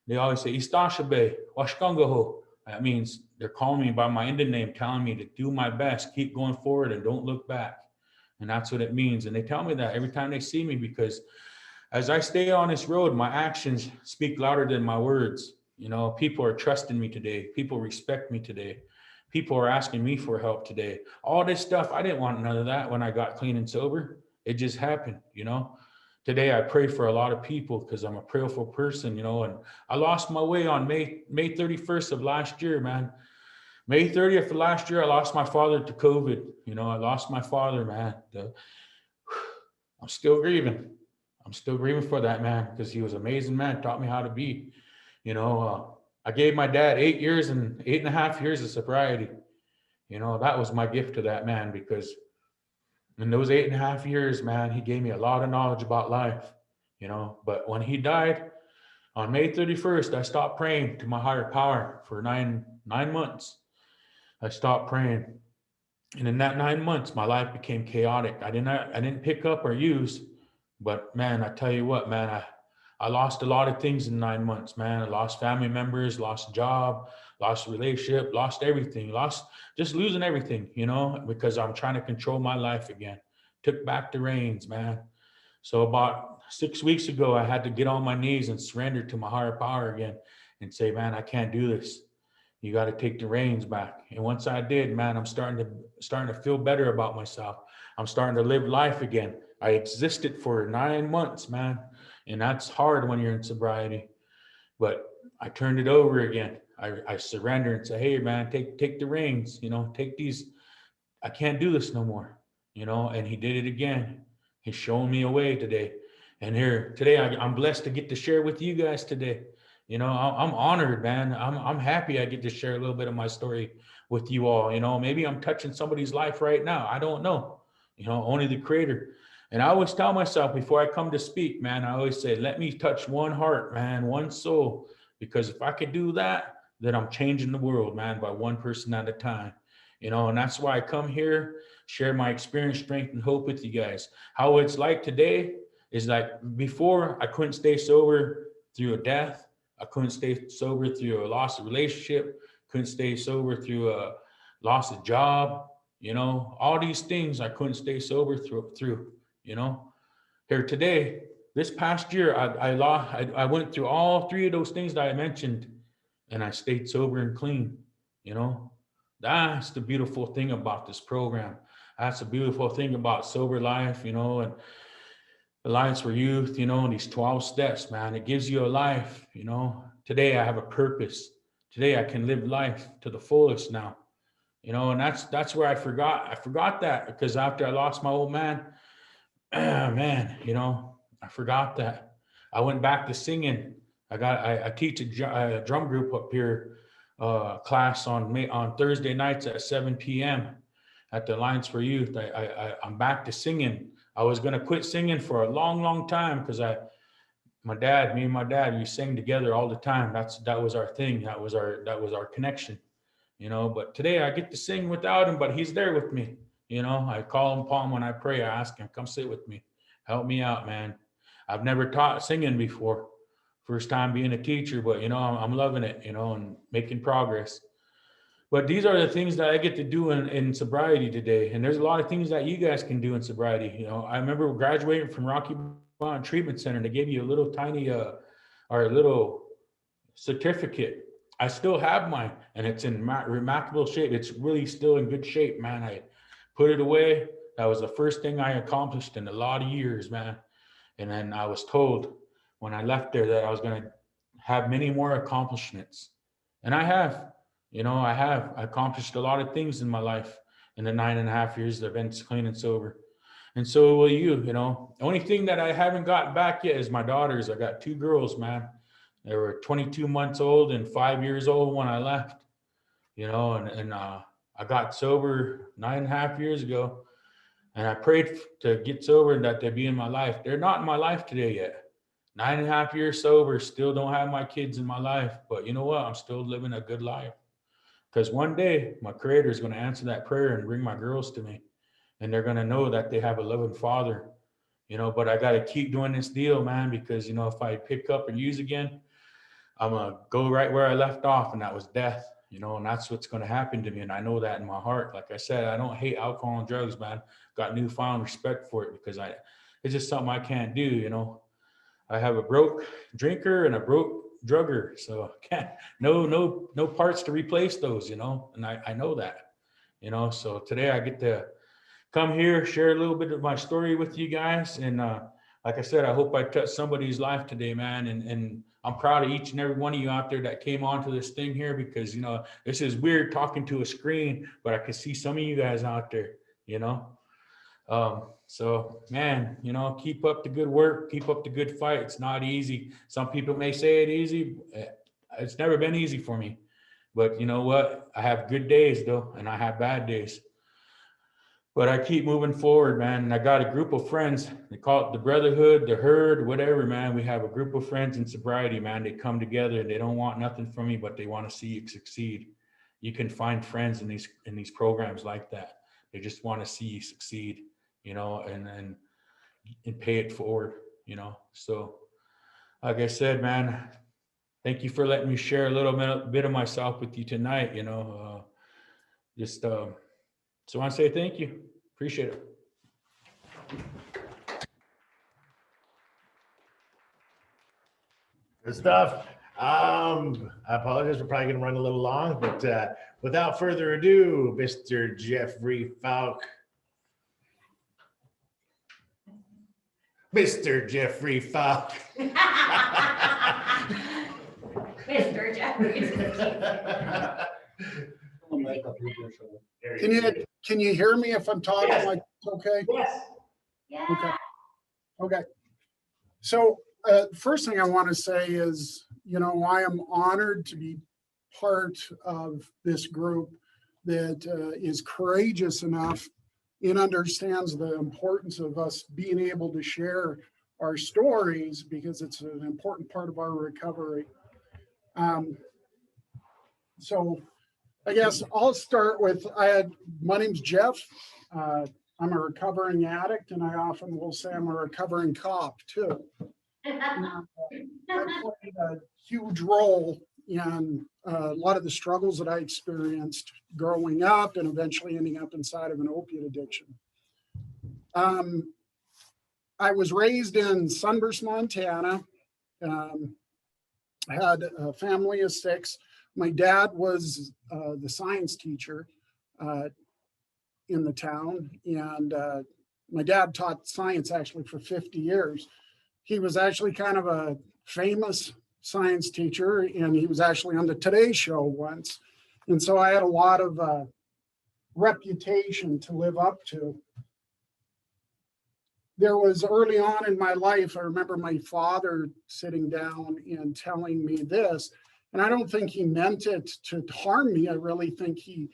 Istashabe, Washkangaho. That means they're calling me by my Indian name, telling me to do my best, keep going forward, and don't look back. And that's what it means. And they tell me that every time they see me, because as I stay on this road, my actions speak louder than my words. You know, people are trusting me today. People respect me today. People are asking me for help today. All this stuff, I didn't want none of that when I got clean and sober. It just happened, you know. Today, I pray for a lot of people because I'm a prayerful person, you know, and I lost my way on May 31st of last year, man. May 30th of last year, I lost my father to COVID. You know, I lost my father, man. I'm still grieving. I'm still grieving for that, man, because he was an amazing man, taught me how to be. You know, I gave my dad 8 years and 8.5 years of sobriety. You know, that was my gift to that man, because in those 8.5 years, man, he gave me a lot of knowledge about life, you know. But when he died on May 31st, I stopped praying to my higher power for nine months. I stopped praying. And in that 9 months, my life became chaotic. I didn't pick up or use, but man, I tell you what, man, I lost a lot of things in 9 months, man. I lost family members, lost a job, lost a relationship, lost everything, just losing everything, you know, because I'm trying to control my life again. Took back the reins, man. So about 6 weeks ago, I had to get on my knees and surrender to my higher power again and say, man, I can't do this. You got to take the reins back. And once I did, man, I'm starting to feel better about myself. I'm starting to live life again. I existed for 9 months, man. And that's hard when you're in sobriety. But I turned it over again. I surrender and say, hey, man, take the reins, you know, take these. I can't do this no more, you know. And he did it again. He's showing me a way today. And here today, I'm blessed to get to share with you guys today. You know, I'm honored, man. I'm happy I get to share a little bit of my story with you all. You know, maybe I'm touching somebody's life right now. I don't know. You know, only the Creator. And I always tell myself before I come to speak, man, I always say, let me touch one heart, man, one soul. Because if I could do that, then I'm changing the world, man, by one person at a time. You know, and that's why I come here, share my experience, strength, and hope with you guys. How it's like today is like before, I couldn't stay sober through a death. I couldn't stay sober through a loss of relationship. Couldn't stay sober through a loss of job. You know, all these things I couldn't stay sober through. You know, here today, this past year, I went through all three of those things that I mentioned, and I stayed sober and clean. You know, that's the beautiful thing about this program. That's the beautiful thing about sober life. You know, and Alliance for Youth, you know, these 12 steps, man, it gives you a life, you know. Today I have a purpose. Today I can live life to the fullest now, you know, and that's where I forgot that, because after I lost my old man, man, you know, I forgot that. I went back to singing. I teach a drum group up here, class on Thursday nights at 7 p.m. at the Alliance for Youth. I'm back to singing. I was going to quit singing for a long, long time because me and my dad, we sang together all the time. That was our thing. That was our connection, you know. But today I get to sing without him, but he's there with me. You know, I call him upon when I pray. I ask him, come sit with me, help me out, man. I've never taught singing before. First time being a teacher, but you know, I'm loving it, you know, and making progress. But these are the things that I get to do in sobriety today. And there's a lot of things that you guys can do in sobriety. You know, I remember graduating from Rocky Mountain Treatment Center. They gave you a little tiny, or a little certificate. I still have mine, and it's in remarkable shape. It's really still in good shape, man. I put it away. That was the first thing I accomplished in a lot of years, man. And then I was told when I left there that I was going to have many more accomplishments. And I have. You know, I have accomplished a lot of things in my life in the 9.5 years that I've been clean and sober. And so will you, you know. The only thing that I haven't gotten back yet is my daughters. I got 2 girls, man. They were 22 months old and 5 years old when I left, you know, and I got sober 9.5 years ago. And I prayed to get sober and that they'd be in my life. They're not in my life today yet. 9.5 years sober, still don't have my kids in my life. But you know what? I'm still living a good life. Because one day my Creator is going to answer that prayer and bring my girls to me. And they're going to know that they have a loving father, you know. But I got to keep doing this deal, man, because, you know, if I pick up and use again, I'm going to go right where I left off, and that was death, you know. And that's what's going to happen to me. And I know that in my heart. Like I said, I don't hate alcohol and drugs, man. Got newfound respect for it because it's just something I can't do, you know. I have a broke drinker and a broke drugger, so no parts to replace those, you know. And I know that, you know. So today I get to come here, share a little bit of my story with you guys, and like I said, I hope I touched somebody's life today, man. And I'm proud of each and every one of you out there that came onto this thing here, because, you know, this is weird talking to a screen, but I can see some of you guys out there, you know. So man, you know, keep up the good work, keep up the good fight. It's not easy. Some people may say it easy. It's never been easy for me, But you know what? I have good days though, and I have bad days. But I keep moving forward, man. And I got a group of friends. They call it the brotherhood, the herd, whatever, man. We have a group of friends in sobriety, man. They come together and they don't want nothing from me, but they want to see you succeed. You can find friends in these programs like that. They just want to see you succeed, you know, and pay it forward, you know. So like I said, man, thank you for letting me share a little bit of myself with you tonight, you know. So I want to say thank you. Appreciate it. Good stuff. I apologize, we're probably gonna run a little long, but without further ado, Mr. Jeffrey Falk. Mr. Jeffrey Falk. Mr. Jeffries. Can you hear me if I'm talking Yes. like, it's okay? Yes. Yeah. Okay. So first thing I want to say is, you know, I am honored to be part of this group that is courageous enough and understands the importance of us being able to share our stories, because it's an important part of our recovery. So I guess I'll start with, my name's Jeff. I'm a recovering addict, and I often will say I'm a recovering cop too. I played a huge role in a lot of the struggles that I experienced growing up and eventually ending up inside of an opiate addiction. I was raised in Sunburst, Montana. I had a family of 6. My dad was the science teacher in the town, and my dad taught science actually for 50 years. He was actually kind of a famous science teacher, and he was actually on the Today Show once. And so I had a lot of reputation to live up to. There was early on in my life, I remember my father sitting down and telling me this, and I don't think he meant it to harm me. I really think he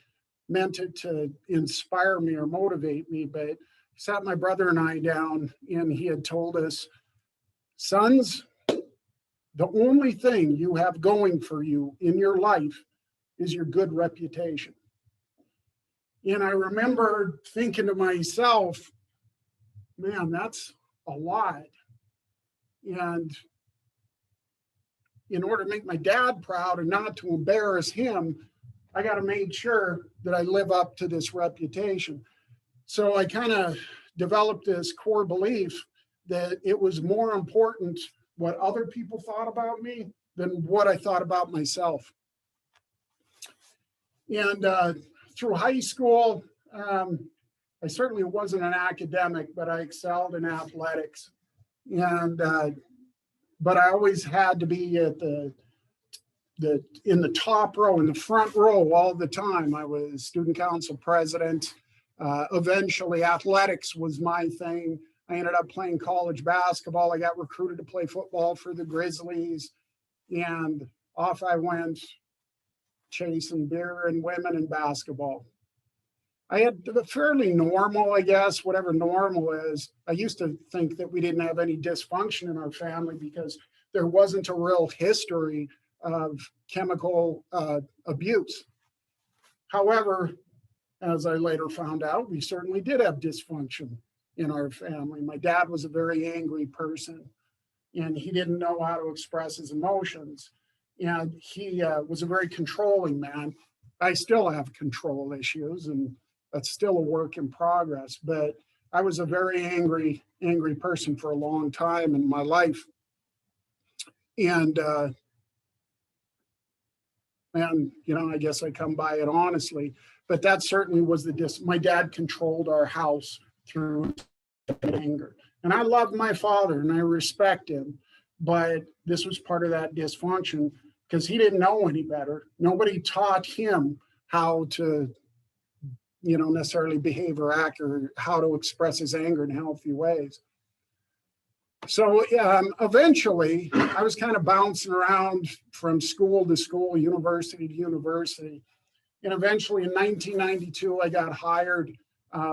meant it to inspire me or motivate me. But he sat my brother and I down, and he had told us, sons, the only thing you have going for you in your life is your good reputation. And I remember thinking to myself, man, that's a lot. And in order to make my dad proud and not to embarrass him, I got to make sure that I live up to this reputation. So I kind of developed this core belief that it was more important what other people thought about me than what I thought about myself. And through high school, I certainly wasn't an academic, but I excelled in athletics. And but I always had to be at in the top row, in the front row all the time. I was student council president. Eventually, athletics was my thing. I ended up playing college basketball. I got recruited to play football for the Grizzlies, and off I went chasing beer and women and basketball. I had fairly normal, I guess, whatever normal is. I used to think that we didn't have any dysfunction in our family because there wasn't a real history of chemical abuse. However, as I later found out, we certainly did have dysfunction in our family. My dad was a very angry person, and he didn't know how to express his emotions. And he was a very controlling man. I still have control issues, and that's still a work in progress, but I was a very angry person for a long time in my life. And you know, I guess I come by it honestly, but that certainly was my dad controlled our house through anger. And I love my father and I respect him, but this was part of that dysfunction because he didn't know any better. Nobody taught him how to, you know, necessarily behave or act or how to express his anger in healthy ways. So eventually, I was kind of bouncing around from school to school, university to university. And eventually in 1992, I got hired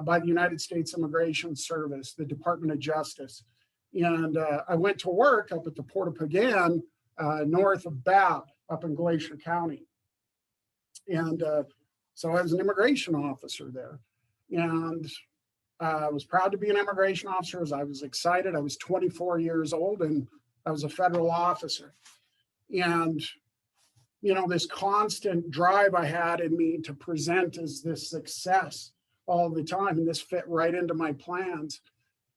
by the United States Immigration Service, the Department of Justice. And I went to work up at the Port of Pagan, north of Bath, up in Glacier County. And so I was an immigration officer there. And I was proud to be an immigration officer. As I was excited. I was 24 years old and I was a federal officer. And, you know, this constant drive I had in me to present as this success all the time. And this fit right into my plans.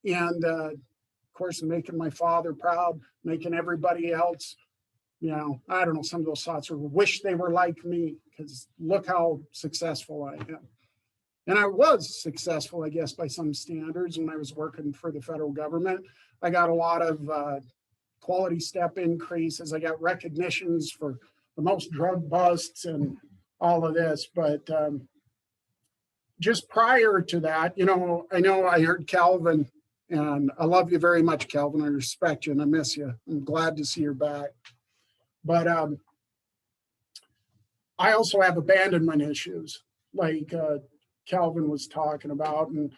And of course, making my father proud, making everybody else, you know, I don't know, some of those thoughts were wish they were like me because look how successful I am. And I was successful, I guess, by some standards when I was working for the federal government. I got a lot of quality step increases. I got recognitions for the most drug busts and all of this. But just prior to that, you know I heard Calvin, and I love you very much, Calvin. I respect you and I miss you. I'm glad to see you're back. But I also have abandonment issues, like Calvin was talking about, and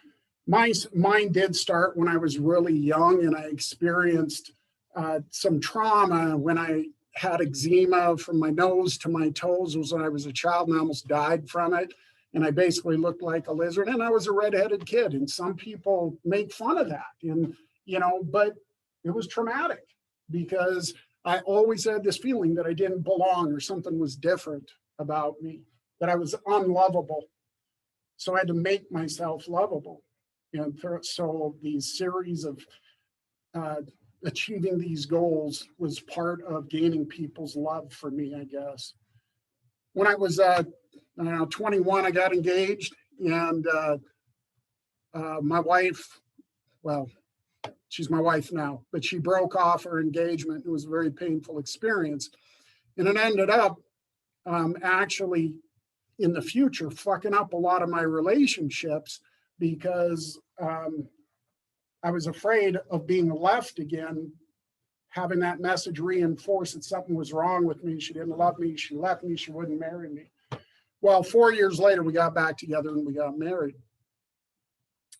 mine did start when I was really young, and I experienced some trauma when I had eczema from my nose to my toes. It was when I was a child, and I almost died from it, and I basically looked like a lizard, and I was a redheaded kid, and some people make fun of that, and you know, but it was traumatic because I always had this feeling that I didn't belong or something was different about me, that I was unlovable. So I had to make myself lovable. And so these series of achieving these goals was part of gaining people's love for me, I guess. When I was 21, I got engaged, and my wife, well, she's my wife now, but she broke off her engagement. It was a very painful experience. And it ended up actually in the future fucking up a lot of my relationships because I was afraid of being left again, having that message reinforced that something was wrong with me. She didn't love me. She left me. She wouldn't marry me. Well, 4 years later, we got back together and we got married.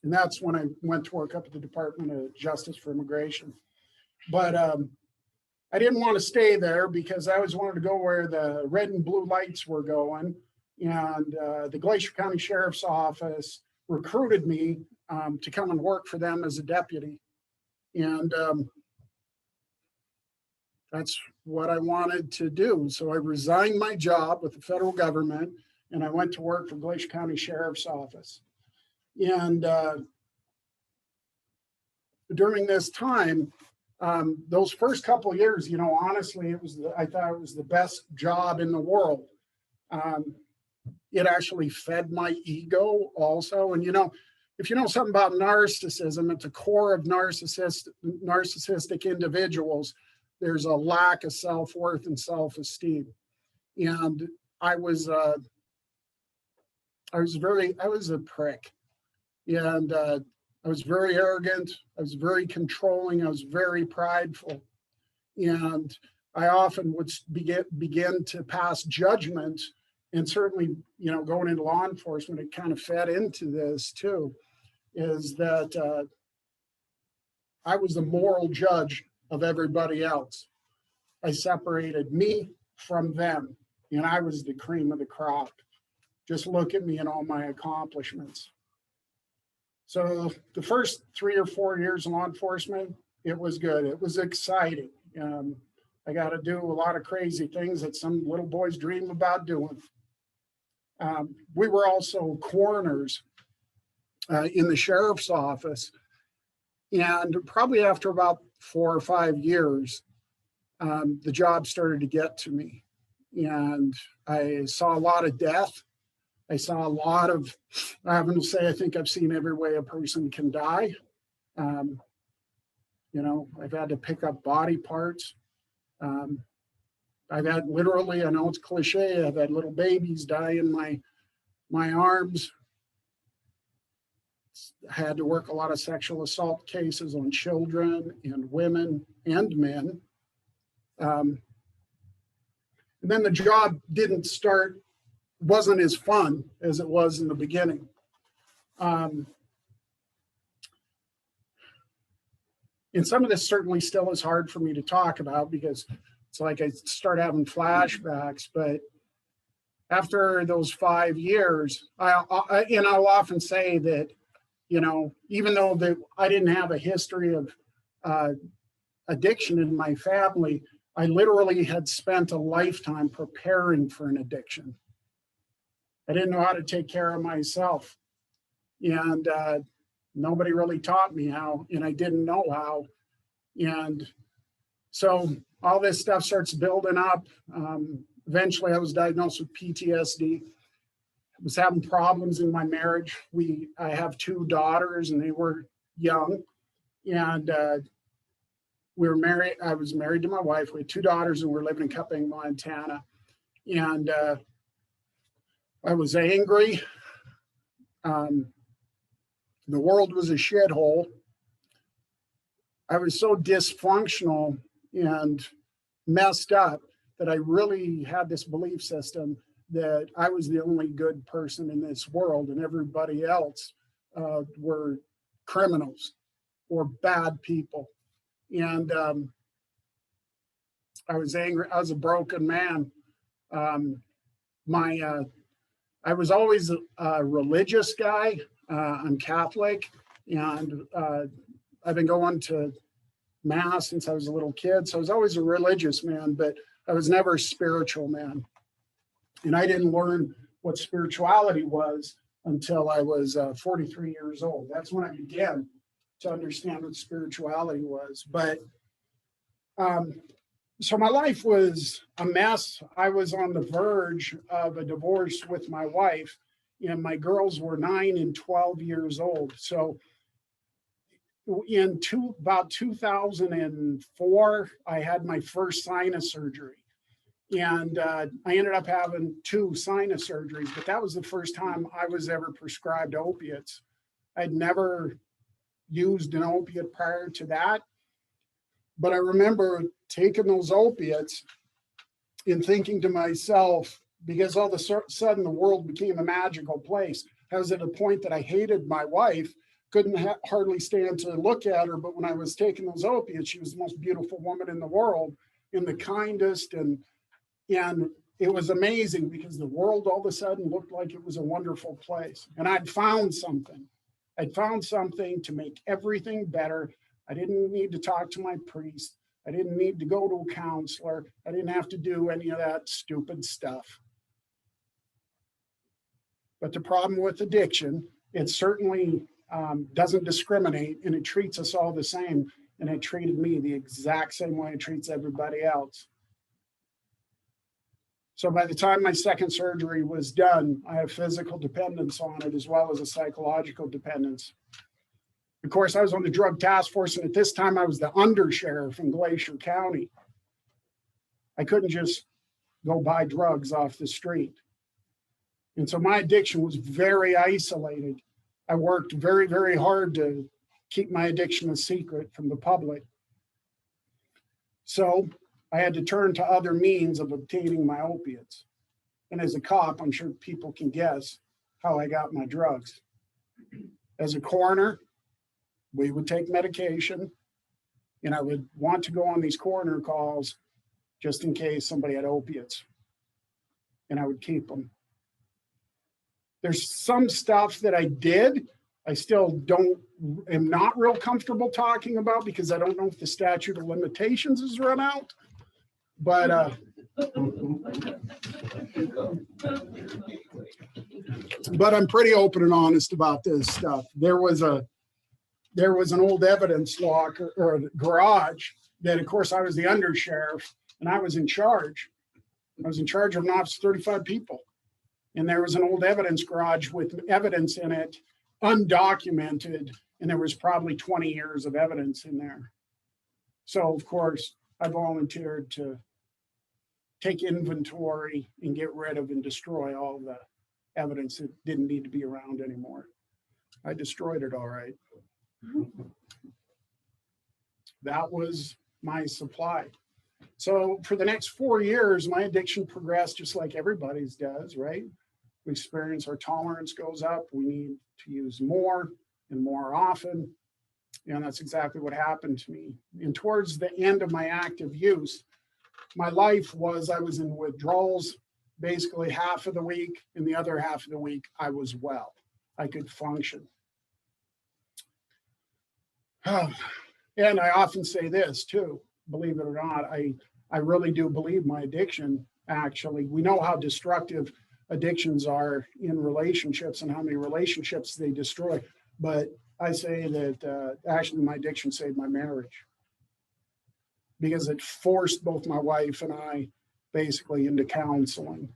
And that's when I went to work up at the Department of Justice for Immigration. But I didn't want to stay there because I always wanted to go where the red and blue lights were going. And the Glacier County Sheriff's Office recruited me to come and work for them as a deputy. And that's what I wanted to do. So I resigned my job with the federal government and I went to work for Glacier County Sheriff's Office. And during this time, those first couple of years, you know, honestly, I thought it was the best job in the world. It actually fed my ego also. And, you know, if you know something about narcissism, at the core of narcissistic individuals, there's a lack of self-worth and self-esteem. And I was a prick. And I was very arrogant. I was very controlling. I was very prideful. And I often would begin to pass judgment. And certainly, you know, going into law enforcement, it kind of fed into this too, is that I was the moral judge of everybody else. I separated me from them, and I was the cream of the crop. Just look at me and all my accomplishments. So the first 3 or 4 years in law enforcement, it was good. It was exciting. I got to do a lot of crazy things that some little boys dream about doing. We were also coroners in the sheriff's office. And probably after about 4 or 5 years, the job started to get to me. And I saw a lot of death. I saw a lot of, I have to say, I think I've seen every way a person can die. You know, I've had to pick up body parts. I've had literally, I know it's cliche, I've had little babies die in my arms. had to work a lot of sexual assault cases on children and women and men. And then the job wasn't as fun as it was in the beginning. And some of this certainly still is hard for me to talk about because it's like I start having flashbacks, but after those 5 years, I'll often say that, even though I didn't have a history of addiction in my family, I literally had spent a lifetime preparing for an addiction. I didn't know how to take care of myself. And nobody really taught me how, and I didn't know how. And so all this stuff starts building up. Eventually I was diagnosed with PTSD. I was having problems in my marriage. I have 2 daughters and they were young. And we were married. I was married to my wife. We had 2 daughters and we were living in Cupping, Montana. And I was angry. The world was a shithole. I was so dysfunctional and messed up that I really had this belief system that I was the only good person in this world and everybody else were criminals or bad people. And I was angry. I was a broken man. I was always a religious guy. I'm Catholic, and I've been going to Mass since I was a little kid. So I was always a religious man, but I was never a spiritual man. And I didn't learn what spirituality was until I was 43 years old. That's when I began to understand what spirituality was. But so my life was a mess. I was on the verge of a divorce with my wife, and my girls were 9 and 12 years old. So in about 2004, I had my first sinus surgery. And I ended up having 2 sinus surgeries, but that was the first time I was ever prescribed opiates. I'd never used an opiate prior to that. But I remember taking those opiates and thinking to myself, because all of a sudden the world became a magical place. I was at a point that I hated my wife, couldn't hardly stand to look at her. But when I was taking those opiates, she was the most beautiful woman in the world and the kindest. And it was amazing because the world all of a sudden looked like it was a wonderful place. And I'd found something. I'd found something to make everything better. I didn't need to talk to my priest. I didn't need to go to a counselor. I didn't have to do any of that stupid stuff. But the problem with addiction, it certainly doesn't discriminate, and it treats us all the same. And it treated me the exact same way it treats everybody else. So by the time my second surgery was done, I have physical dependence on it as well as a psychological dependence. Of course, I was on the drug task force, and at this time I was the undersheriff in Glacier County. I couldn't just go buy drugs off the street. And so my addiction was very isolated. I worked very, very hard to keep my addiction a secret from the public. So I had to turn to other means of obtaining my opiates. And as a cop, I'm sure people can guess how I got my drugs. As a coroner, we would take medication, and I would want to go on these coroner calls just in case somebody had opiates, and I would keep them. There's some stuff that I did, I still am not real comfortable talking about because I don't know if the statute of limitations has run out. But I'm pretty open and honest about this stuff. There was an old evidence locker or a garage that, of course, I was the undersheriff and I was in charge. I was in charge of an office of 35 people. And there was an old evidence garage with evidence in it, undocumented, and there was probably 20 years of evidence in there. So, of course, I volunteered to take inventory and get rid of and destroy all the evidence that didn't need to be around anymore. I destroyed it all right. That was my supply. So for the next 4 years, my addiction progressed just like everybody's does, right? We experience our tolerance goes up. We need to use more and more often. And that's exactly what happened to me. And towards the end of my active use, my life was, I was in withdrawals basically half of the week, and the other half of the week I was well. I could function. And I often say this too, believe it or not, I really do believe my addiction, actually, we know how destructive addictions are in relationships and how many relationships they destroy. But I say that actually my addiction saved my marriage, because it forced both my wife and I basically into counseling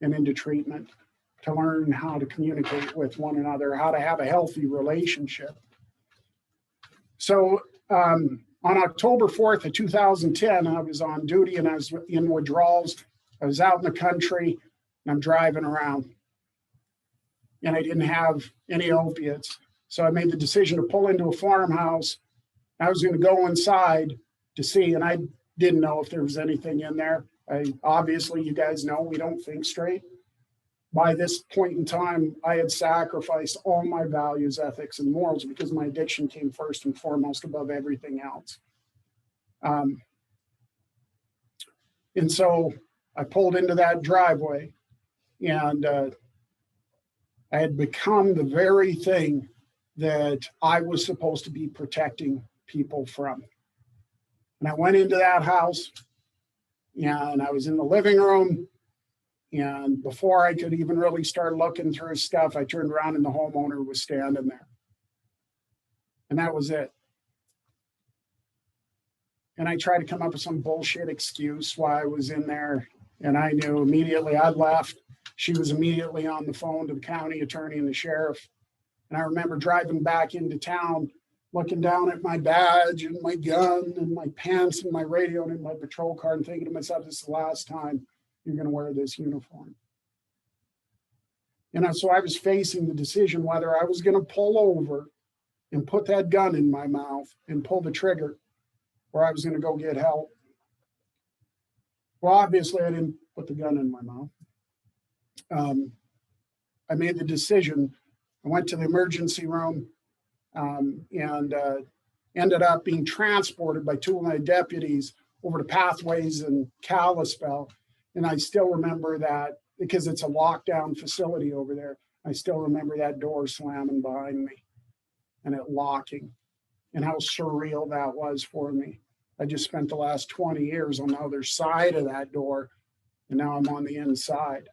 and into treatment to learn how to communicate with one another, how to have a healthy relationship. So on October 4th of 2010, I was on duty and I was in withdrawals. I was out in the country and I'm driving around and I didn't have any opiates. So I made the decision to pull into a farmhouse. I was going to go inside to see, and I didn't know if there was anything in there. Obviously, you guys know we don't think straight. By this point in time, I had sacrificed all my values, ethics, and morals because my addiction came first and foremost above everything else. And so I pulled into that driveway, and I had become the very thing that I was supposed to be protecting people from. And I went into that house, and I was in the living room. And before I could even really start looking through stuff, I turned around and the homeowner was standing there. And that was it. And I tried to come up with some bullshit excuse why I was in there. And I knew immediately I left. She was immediately on the phone to the county attorney and the sheriff. And I remember driving back into town, looking down at my badge and my gun and my pants and my radio and my patrol car and thinking to myself, this is the last time you're going to wear this uniform. And so I was facing the decision whether I was going to pull over and put that gun in my mouth and pull the trigger, or I was going to go get help. Well, obviously, I didn't put the gun in my mouth. I made the decision. I went to the emergency room and ended up being transported by two of my deputies over to Pathways in Kalispell. And I still remember that because it's a lockdown facility over there. I still remember that door slamming behind me and it locking, and how surreal that was for me. I just spent the last 20 years on the other side of that door, and now I'm on the inside.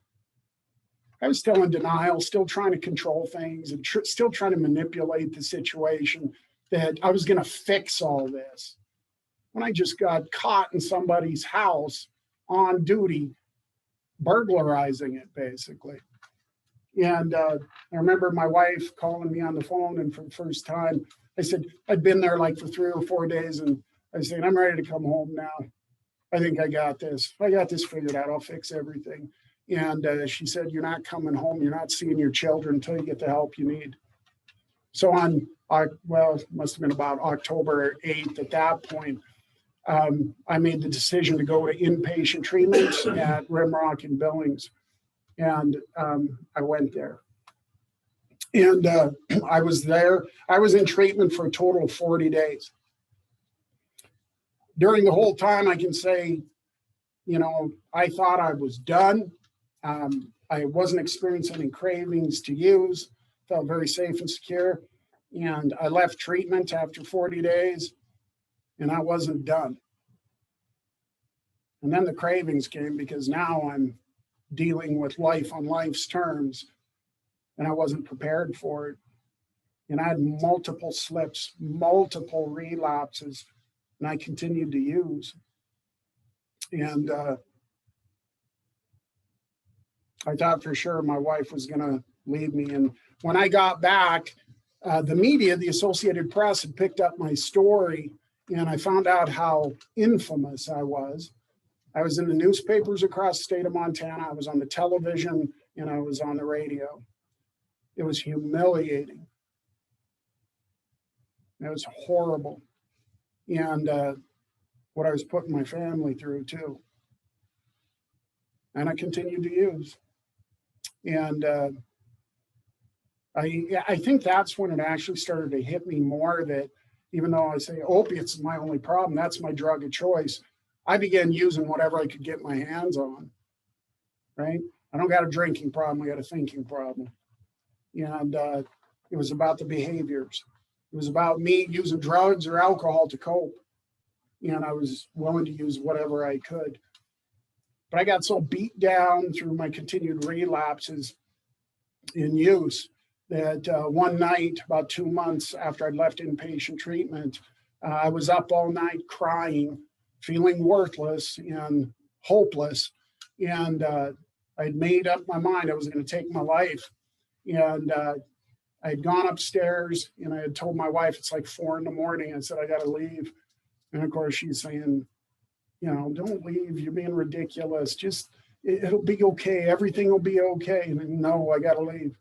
I was still in denial, still trying to control things and still trying to manipulate the situation, that I was going to fix all this. When I just got caught in somebody's house on duty, burglarizing it basically. And I remember my wife calling me on the phone, and for the first time, I said, I'd been there like for 3 or 4 days, and I said, I'm ready to come home now. I think I got this. I got this figured out. I'll fix everything. And she said, you're not coming home. You're not seeing your children until you get the help you need. So on, well, it must have been about October 8th at that point, I made the decision to go to inpatient treatments at Rimrock and Billings. And I went there. And I was there. I was in treatment for a total of 40 days. During the whole time, I can say, you know, I thought I was done. I wasn't experiencing any cravings to use, felt very safe and secure. And I left treatment after 40 days, and I wasn't done. And then the cravings came, because now I'm dealing with life on life's terms, and I wasn't prepared for it. And I had multiple slips, multiple relapses, and I continued to use. And I thought for sure my wife was going to leave me. And when I got back, the media, the Associated Press, had picked up my story, and I found out how infamous I was. I was in the newspapers across the state of Montana. I was on the television, and I was on the radio. It was humiliating. It was horrible. And what I was putting my family through too. And I continued to use. And I think that's when it actually started to hit me more that even though I say opiates is my only problem, that's my drug of choice. I began using whatever I could get my hands on, right? I don't got a drinking problem, I got a thinking problem. And it was about the behaviors. It was about me using drugs or alcohol to cope. And I was willing to use whatever I could. But I got so beat down through my continued relapses in use that one night, about 2 months after I'd left inpatient treatment, I was up all night crying, feeling worthless and hopeless. And I'd made up my mind I was going to take my life. And I had gone upstairs and I had told my wife, it's like 4 a.m. I said, I got to leave. And of course, she's saying, you know, don't leave. You're being ridiculous. Just, it'll be okay. Everything will be okay. And then, no, I got to leave.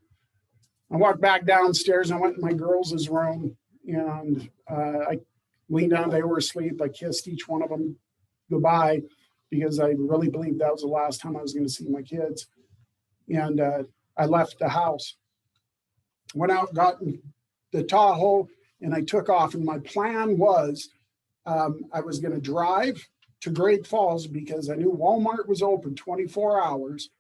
I walked back downstairs. I went in my girls' room and I leaned down. They were asleep. I kissed each one of them goodbye because I really believed that was the last time I was going to see my kids. And I left the house, went out, got in the Tahoe, and I took off. And my plan was I was going to drive to Great Falls because I knew Walmart was open 24 hours.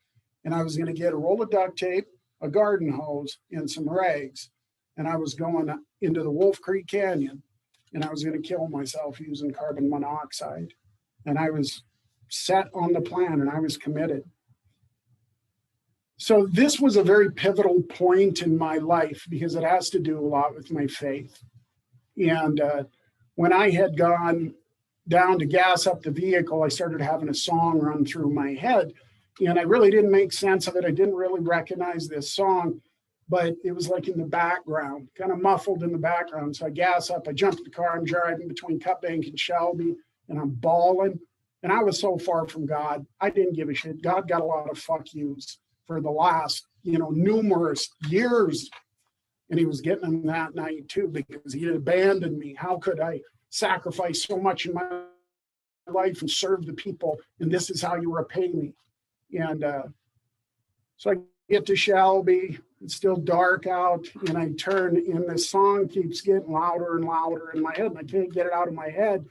And I was going to get a roll of duct tape, a garden hose, and some rags. And I was going into the Wolf Creek Canyon and I was going to kill myself using carbon monoxide. And I was set on the plan and I was committed. So this was a very pivotal point in my life because it has to do a lot with my faith. And when I had gone down to gas up the vehicle, I started having a song run through my head. And I really didn't make sense of it. I didn't really recognize this song, but it was like in the background, kind of muffled in the background. So I gas up, I jump in the car, I'm driving between Cut Bank and Shelby, and I'm bawling. And I was so far from God, I didn't give a shit. God got a lot of fuck yous for the last, numerous years. And he was getting them that night too, because he had abandoned me. How could I sacrifice so much in my life and serve the people? And this is how you repay me. And so I get to Shelby, it's still dark out, and I turn, and this song keeps getting louder and louder in my head, and I can't get it out of my head.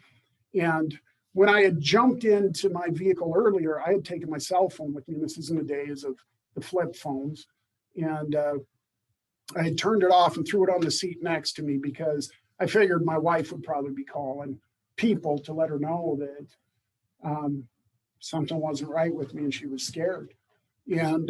And when I had jumped into my vehicle earlier, I had taken my cell phone with me. This is in the days of the flip phones. And I had turned it off and threw it on the seat next to me because I figured my wife would probably be calling people to let her know that something wasn't right with me and she was scared. And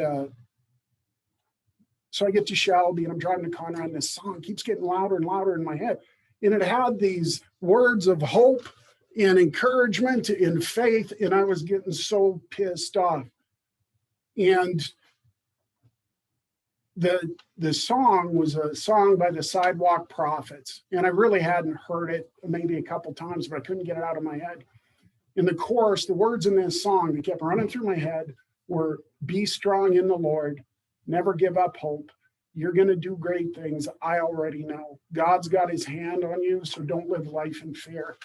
so I get to Shelby and I'm driving to Conrad and this song keeps getting louder and louder in my head. And it had these words of hope and encouragement and faith. And I was getting so pissed off. And the song was a song by the Sidewalk Prophets. And I really hadn't heard it maybe a couple times, but I couldn't get it out of my head. In the chorus, the words in this song that kept running through my head were, be strong in the Lord, never give up hope. You're going to do great things. I already know. God's got his hand on you, so don't live life in fear.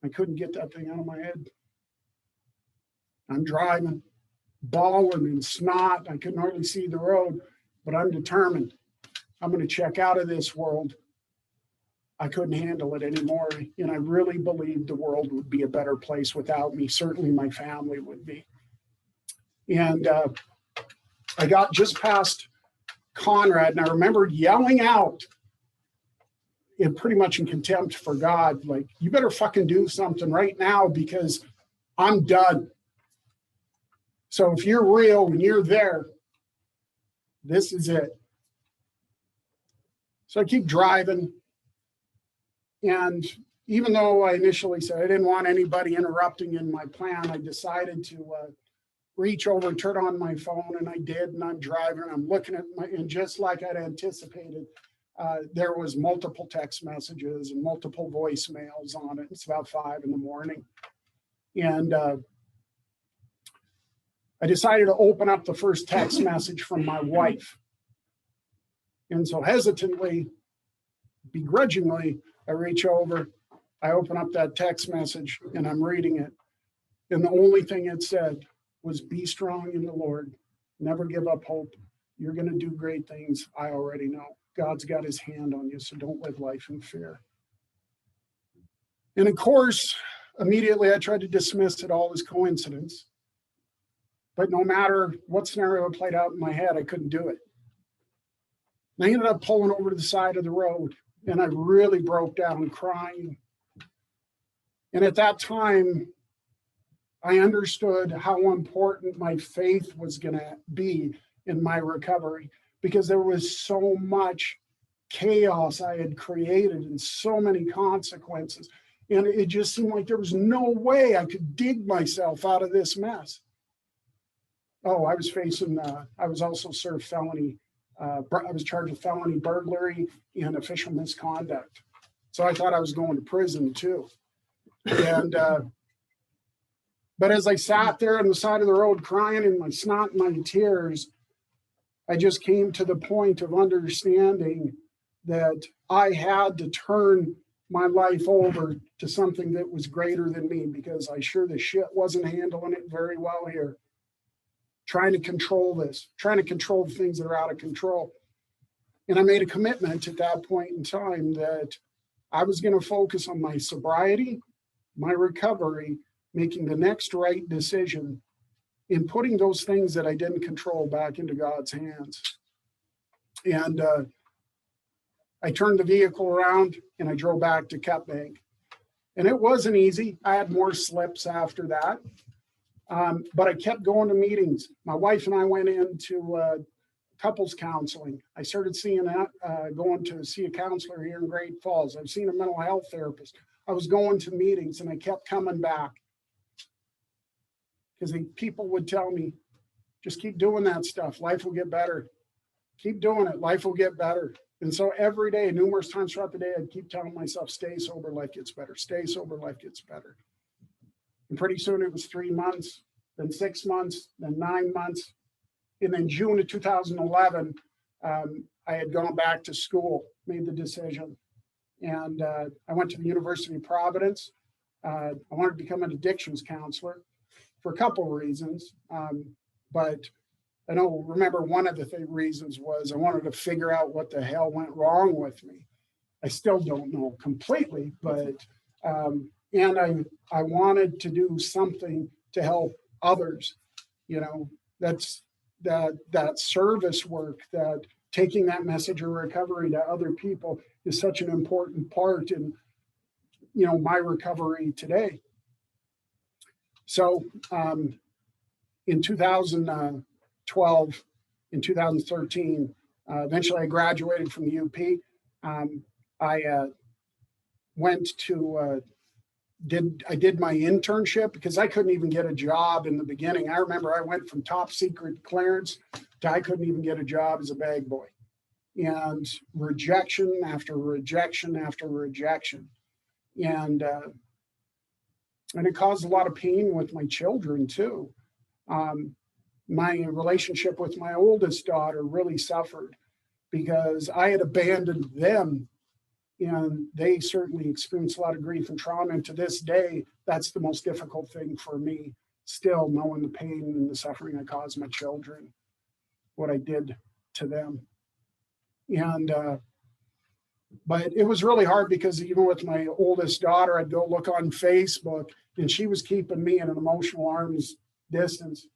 I couldn't get that thing out of my head. I'm driving, bawling and snot. I couldn't hardly see the road, but I'm determined. I'm going to check out of this world. I couldn't handle it anymore. And I really believed the world would be a better place without me. Certainly my family would be. And I got just past Conrad and I remembered yelling out pretty much in contempt for God, like, you better fucking do something right now because I'm done. So if you're real and you're there, this is it. So I keep driving. And even though I initially said I didn't want anybody interrupting in my plan, I decided to reach over and turn on my phone, and I did, and I'm driving, and I'm looking at and just like I'd anticipated, there was multiple text messages and multiple voicemails on it. It's about 5 a.m. And I decided to open up the first text message from my wife. And so hesitantly, begrudgingly, I reach over, I open up that text message and I'm reading it. And the only thing it said was, be strong in the Lord. Never give up hope. You're going to do great things. I already know. God's got his hand on you, so don't live life in fear. And of course, immediately I tried to dismiss it all as coincidence. But no matter what scenario played out in my head, I couldn't do it. And I ended up pulling over to the side of the road, and I really broke down crying. And at that time, I understood how important my faith was going to be in my recovery, because there was so much chaos I had created and so many consequences. And it just seemed like there was no way I could dig myself out of this mess. Oh, I was facing, I was also served felony. I was charged with felony burglary and official misconduct. So I thought I was going to prison too. And, but as I sat there on the side of the road crying in my snot and my tears, I just came to the point of understanding that I had to turn my life over to something that was greater than me, because I sure the shit wasn't handling it very well here. Trying to control this, trying to control the things that are out of control. And I made a commitment at that point in time that I was going to focus on my sobriety, my recovery, making the next right decision, in putting those things that I didn't control back into God's hands. And I turned the vehicle around and I drove back to Cut Bank. And it wasn't easy. I had more slips after that. But I kept going to meetings. My wife and I went into couples counseling. I started seeing that, going to see a counselor here in Great Falls. I've seen a mental health therapist. I was going to meetings and I kept coming back, because people would tell me, just keep doing that stuff. Life will get better. Keep doing it. Life will get better. And so every day, numerous times throughout the day, I'd keep telling myself, stay sober, life gets better. Stay sober, life gets better. And pretty soon it was 3 months, then 6 months, then 9 months. And in June of 2011, I had gone back to school, made the decision. And I went to the University of Providence. I wanted to become an addictions counselor for a couple of reasons. But I remember one of the reasons was I wanted to figure out what the hell went wrong with me. I still don't know completely, but and I wanted to do something to help others. You know, that's that service work, that taking that message of recovery to other people is such an important part in, you know, my recovery today. So in 2012, in 2013, eventually I graduated from the UP. I went to I did my internship, because I couldn't even get a job in the beginning. I remember I went from top secret clearance to I couldn't even get a job as a bag boy, and rejection after rejection after rejection. And it caused a lot of pain with my children too. My relationship with my oldest daughter really suffered, because I had abandoned them, and they certainly experienced a lot of grief and trauma. And to this day, that's the most difficult thing for me, still, knowing the pain and the suffering I caused my children, what I did to them. And but it was really hard, because even with my oldest daughter, I'd go look on Facebook and she was keeping me at an emotional arm's distance.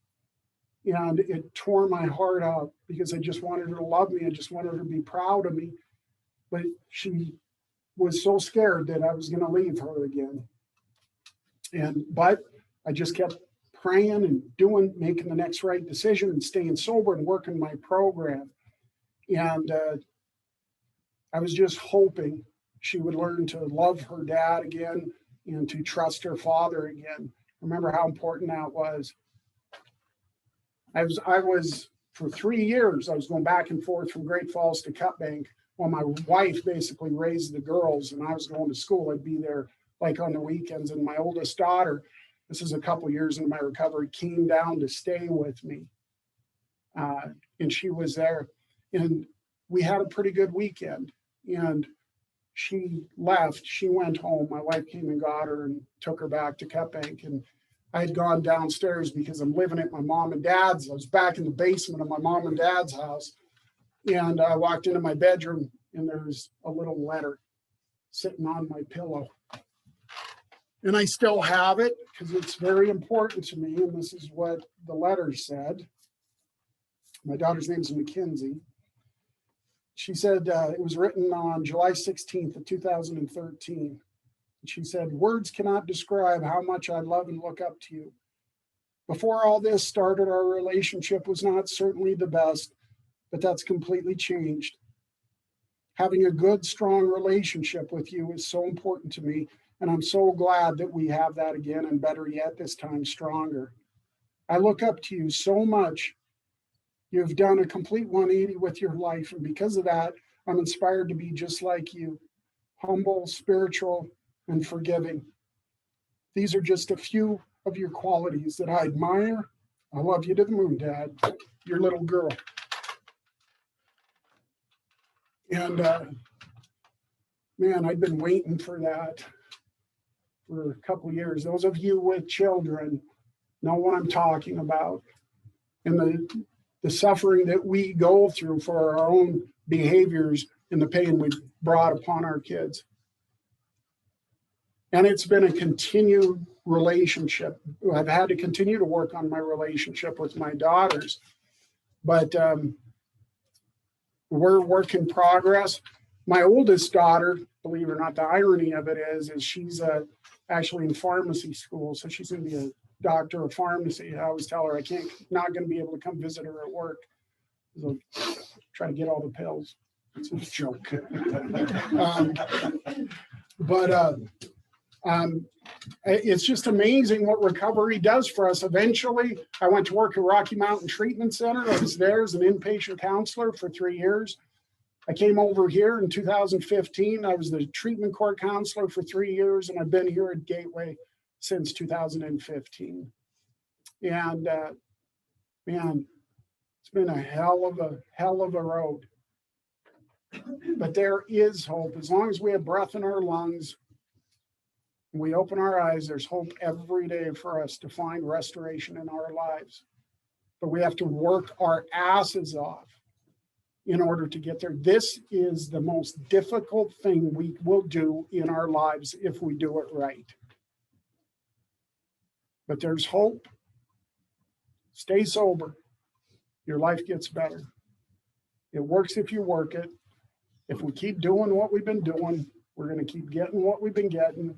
And it tore my heart out, because I just wanted her to love me. I just wanted her to be proud of me. But she was so scared that I was going to leave her again. But I just kept praying and making the next right decision and staying sober and working my program. And I was just hoping she would learn to love her dad again and to trust her father again. Remember how important that was. I was for 3 years, I was going back and forth from Great Falls to Cut Bank, while my wife basically raised the girls and I was going to school. I'd be there like on the weekends. And my oldest daughter, this is a couple years into my recovery, came down to stay with me. And she was there, and we had a pretty good weekend. And she left, she went home. My wife came and got her and took her back to Cut Bank. And I had gone downstairs because I'm living at my mom and dad's. I was back in the basement of my mom and dad's house. And I walked into my bedroom and there's a little letter sitting on my pillow. And I still have it because it's very important to me. And this is what the letter said. My daughter's name is Mackenzie. She said it was written on July 16th of 2013. She said, "Words cannot describe how much I love and look up to you. Before all this started, our relationship was not certainly the best, but that's completely changed. Having a good, strong relationship with you is so important to me, and I'm so glad that we have that again, and better yet, this time stronger. I look up to you so much. You've done a complete 180 with your life, and because of that, I'm inspired to be just like you, humble, spiritual, and forgiving. These are just a few of your qualities that I admire. I love you to the moon, Dad, your little girl." And man, I'd been waiting for that for a couple of years. Those of you with children know what I'm talking about. And the suffering that we go through for our own behaviors and the pain we brought upon our kids. And it's been a continued relationship. I've had to continue to work on my relationship with my daughters, but we're a work in progress. My oldest daughter, believe it or not, the irony of it is she's actually in pharmacy school. So she's going to be a doctor of pharmacy. I always tell her not going to be able to come visit her at work. So try to get all the pills. It's a joke. It's just amazing what recovery does for us. Eventually, I went to work at Rocky Mountain Treatment Center. I was there as an inpatient counselor for 3 years. I came over here in 2015. I was the treatment court counselor for 3 years, and I've been here at Gateway since 2015. And man, it's been a hell of a road. But there is hope. As long as we have breath in our lungs, we open our eyes, there's hope every day for us to find restoration in our lives. But we have to work our asses off in order to get there. This is the most difficult thing we will do in our lives if we do it right. But there's hope. Stay sober. Your life gets better. It works if you work it. If we keep doing what we've been doing, we're going to keep getting what we've been getting.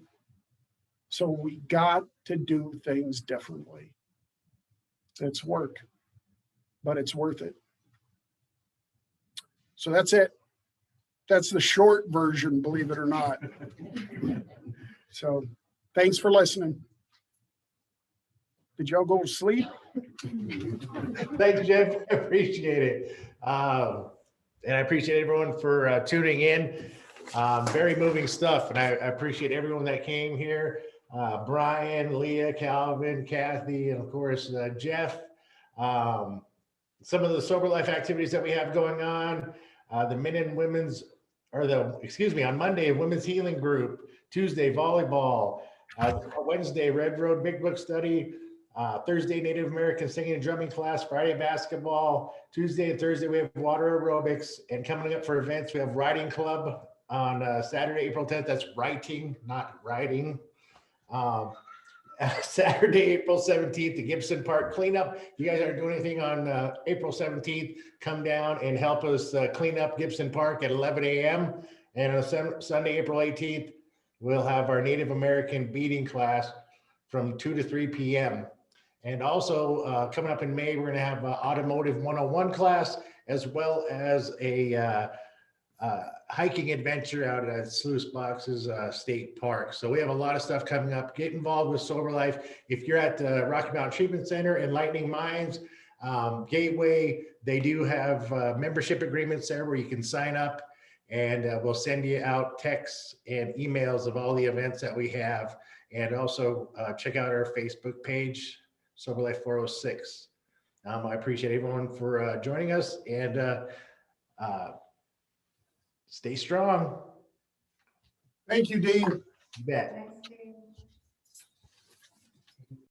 So we got to do things differently. It's work, but it's worth it. So that's it. That's the short version, believe it or not. So thanks for listening. Did y'all go to sleep? Thanks, Jeff. I appreciate it. And I appreciate everyone for tuning in. Very moving stuff. And I appreciate everyone that came here. Brian, Leah, Calvin, Kathy, and of course, Jeff. Some of the sober life activities that we have going on, the men and women's, on Monday, women's healing group, Tuesday, volleyball, Wednesday, Red Road Big Book study, Thursday, Native American singing and drumming class, Friday, basketball, Tuesday and Thursday, we have water aerobics, and coming up for events, we have writing club on Saturday, April 10th. That's writing, not writing. Saturday, April 17th, the Gibson Park cleanup. If you guys aren't doing anything on April 17th, come down and help us clean up Gibson Park at 11 a.m. And on Sunday, April 18th, we'll have our Native American beading class from 2 to 3 p.m. And also coming up in May, we're going to have Automotive 101 class, as well as a hiking adventure out at Sluice Boxes State Park. So we have a lot of stuff coming up. Get involved with Sober Life. If you're at the Rocky Mountain Treatment Center, Enlightening Minds, Gateway, they do have membership agreements there where you can sign up, and we'll send you out texts and emails of all the events that we have. And also check out our Facebook page, Sober Life 406. I appreciate everyone for joining us, and stay strong. Thank you, Dean. You bet. Thanks.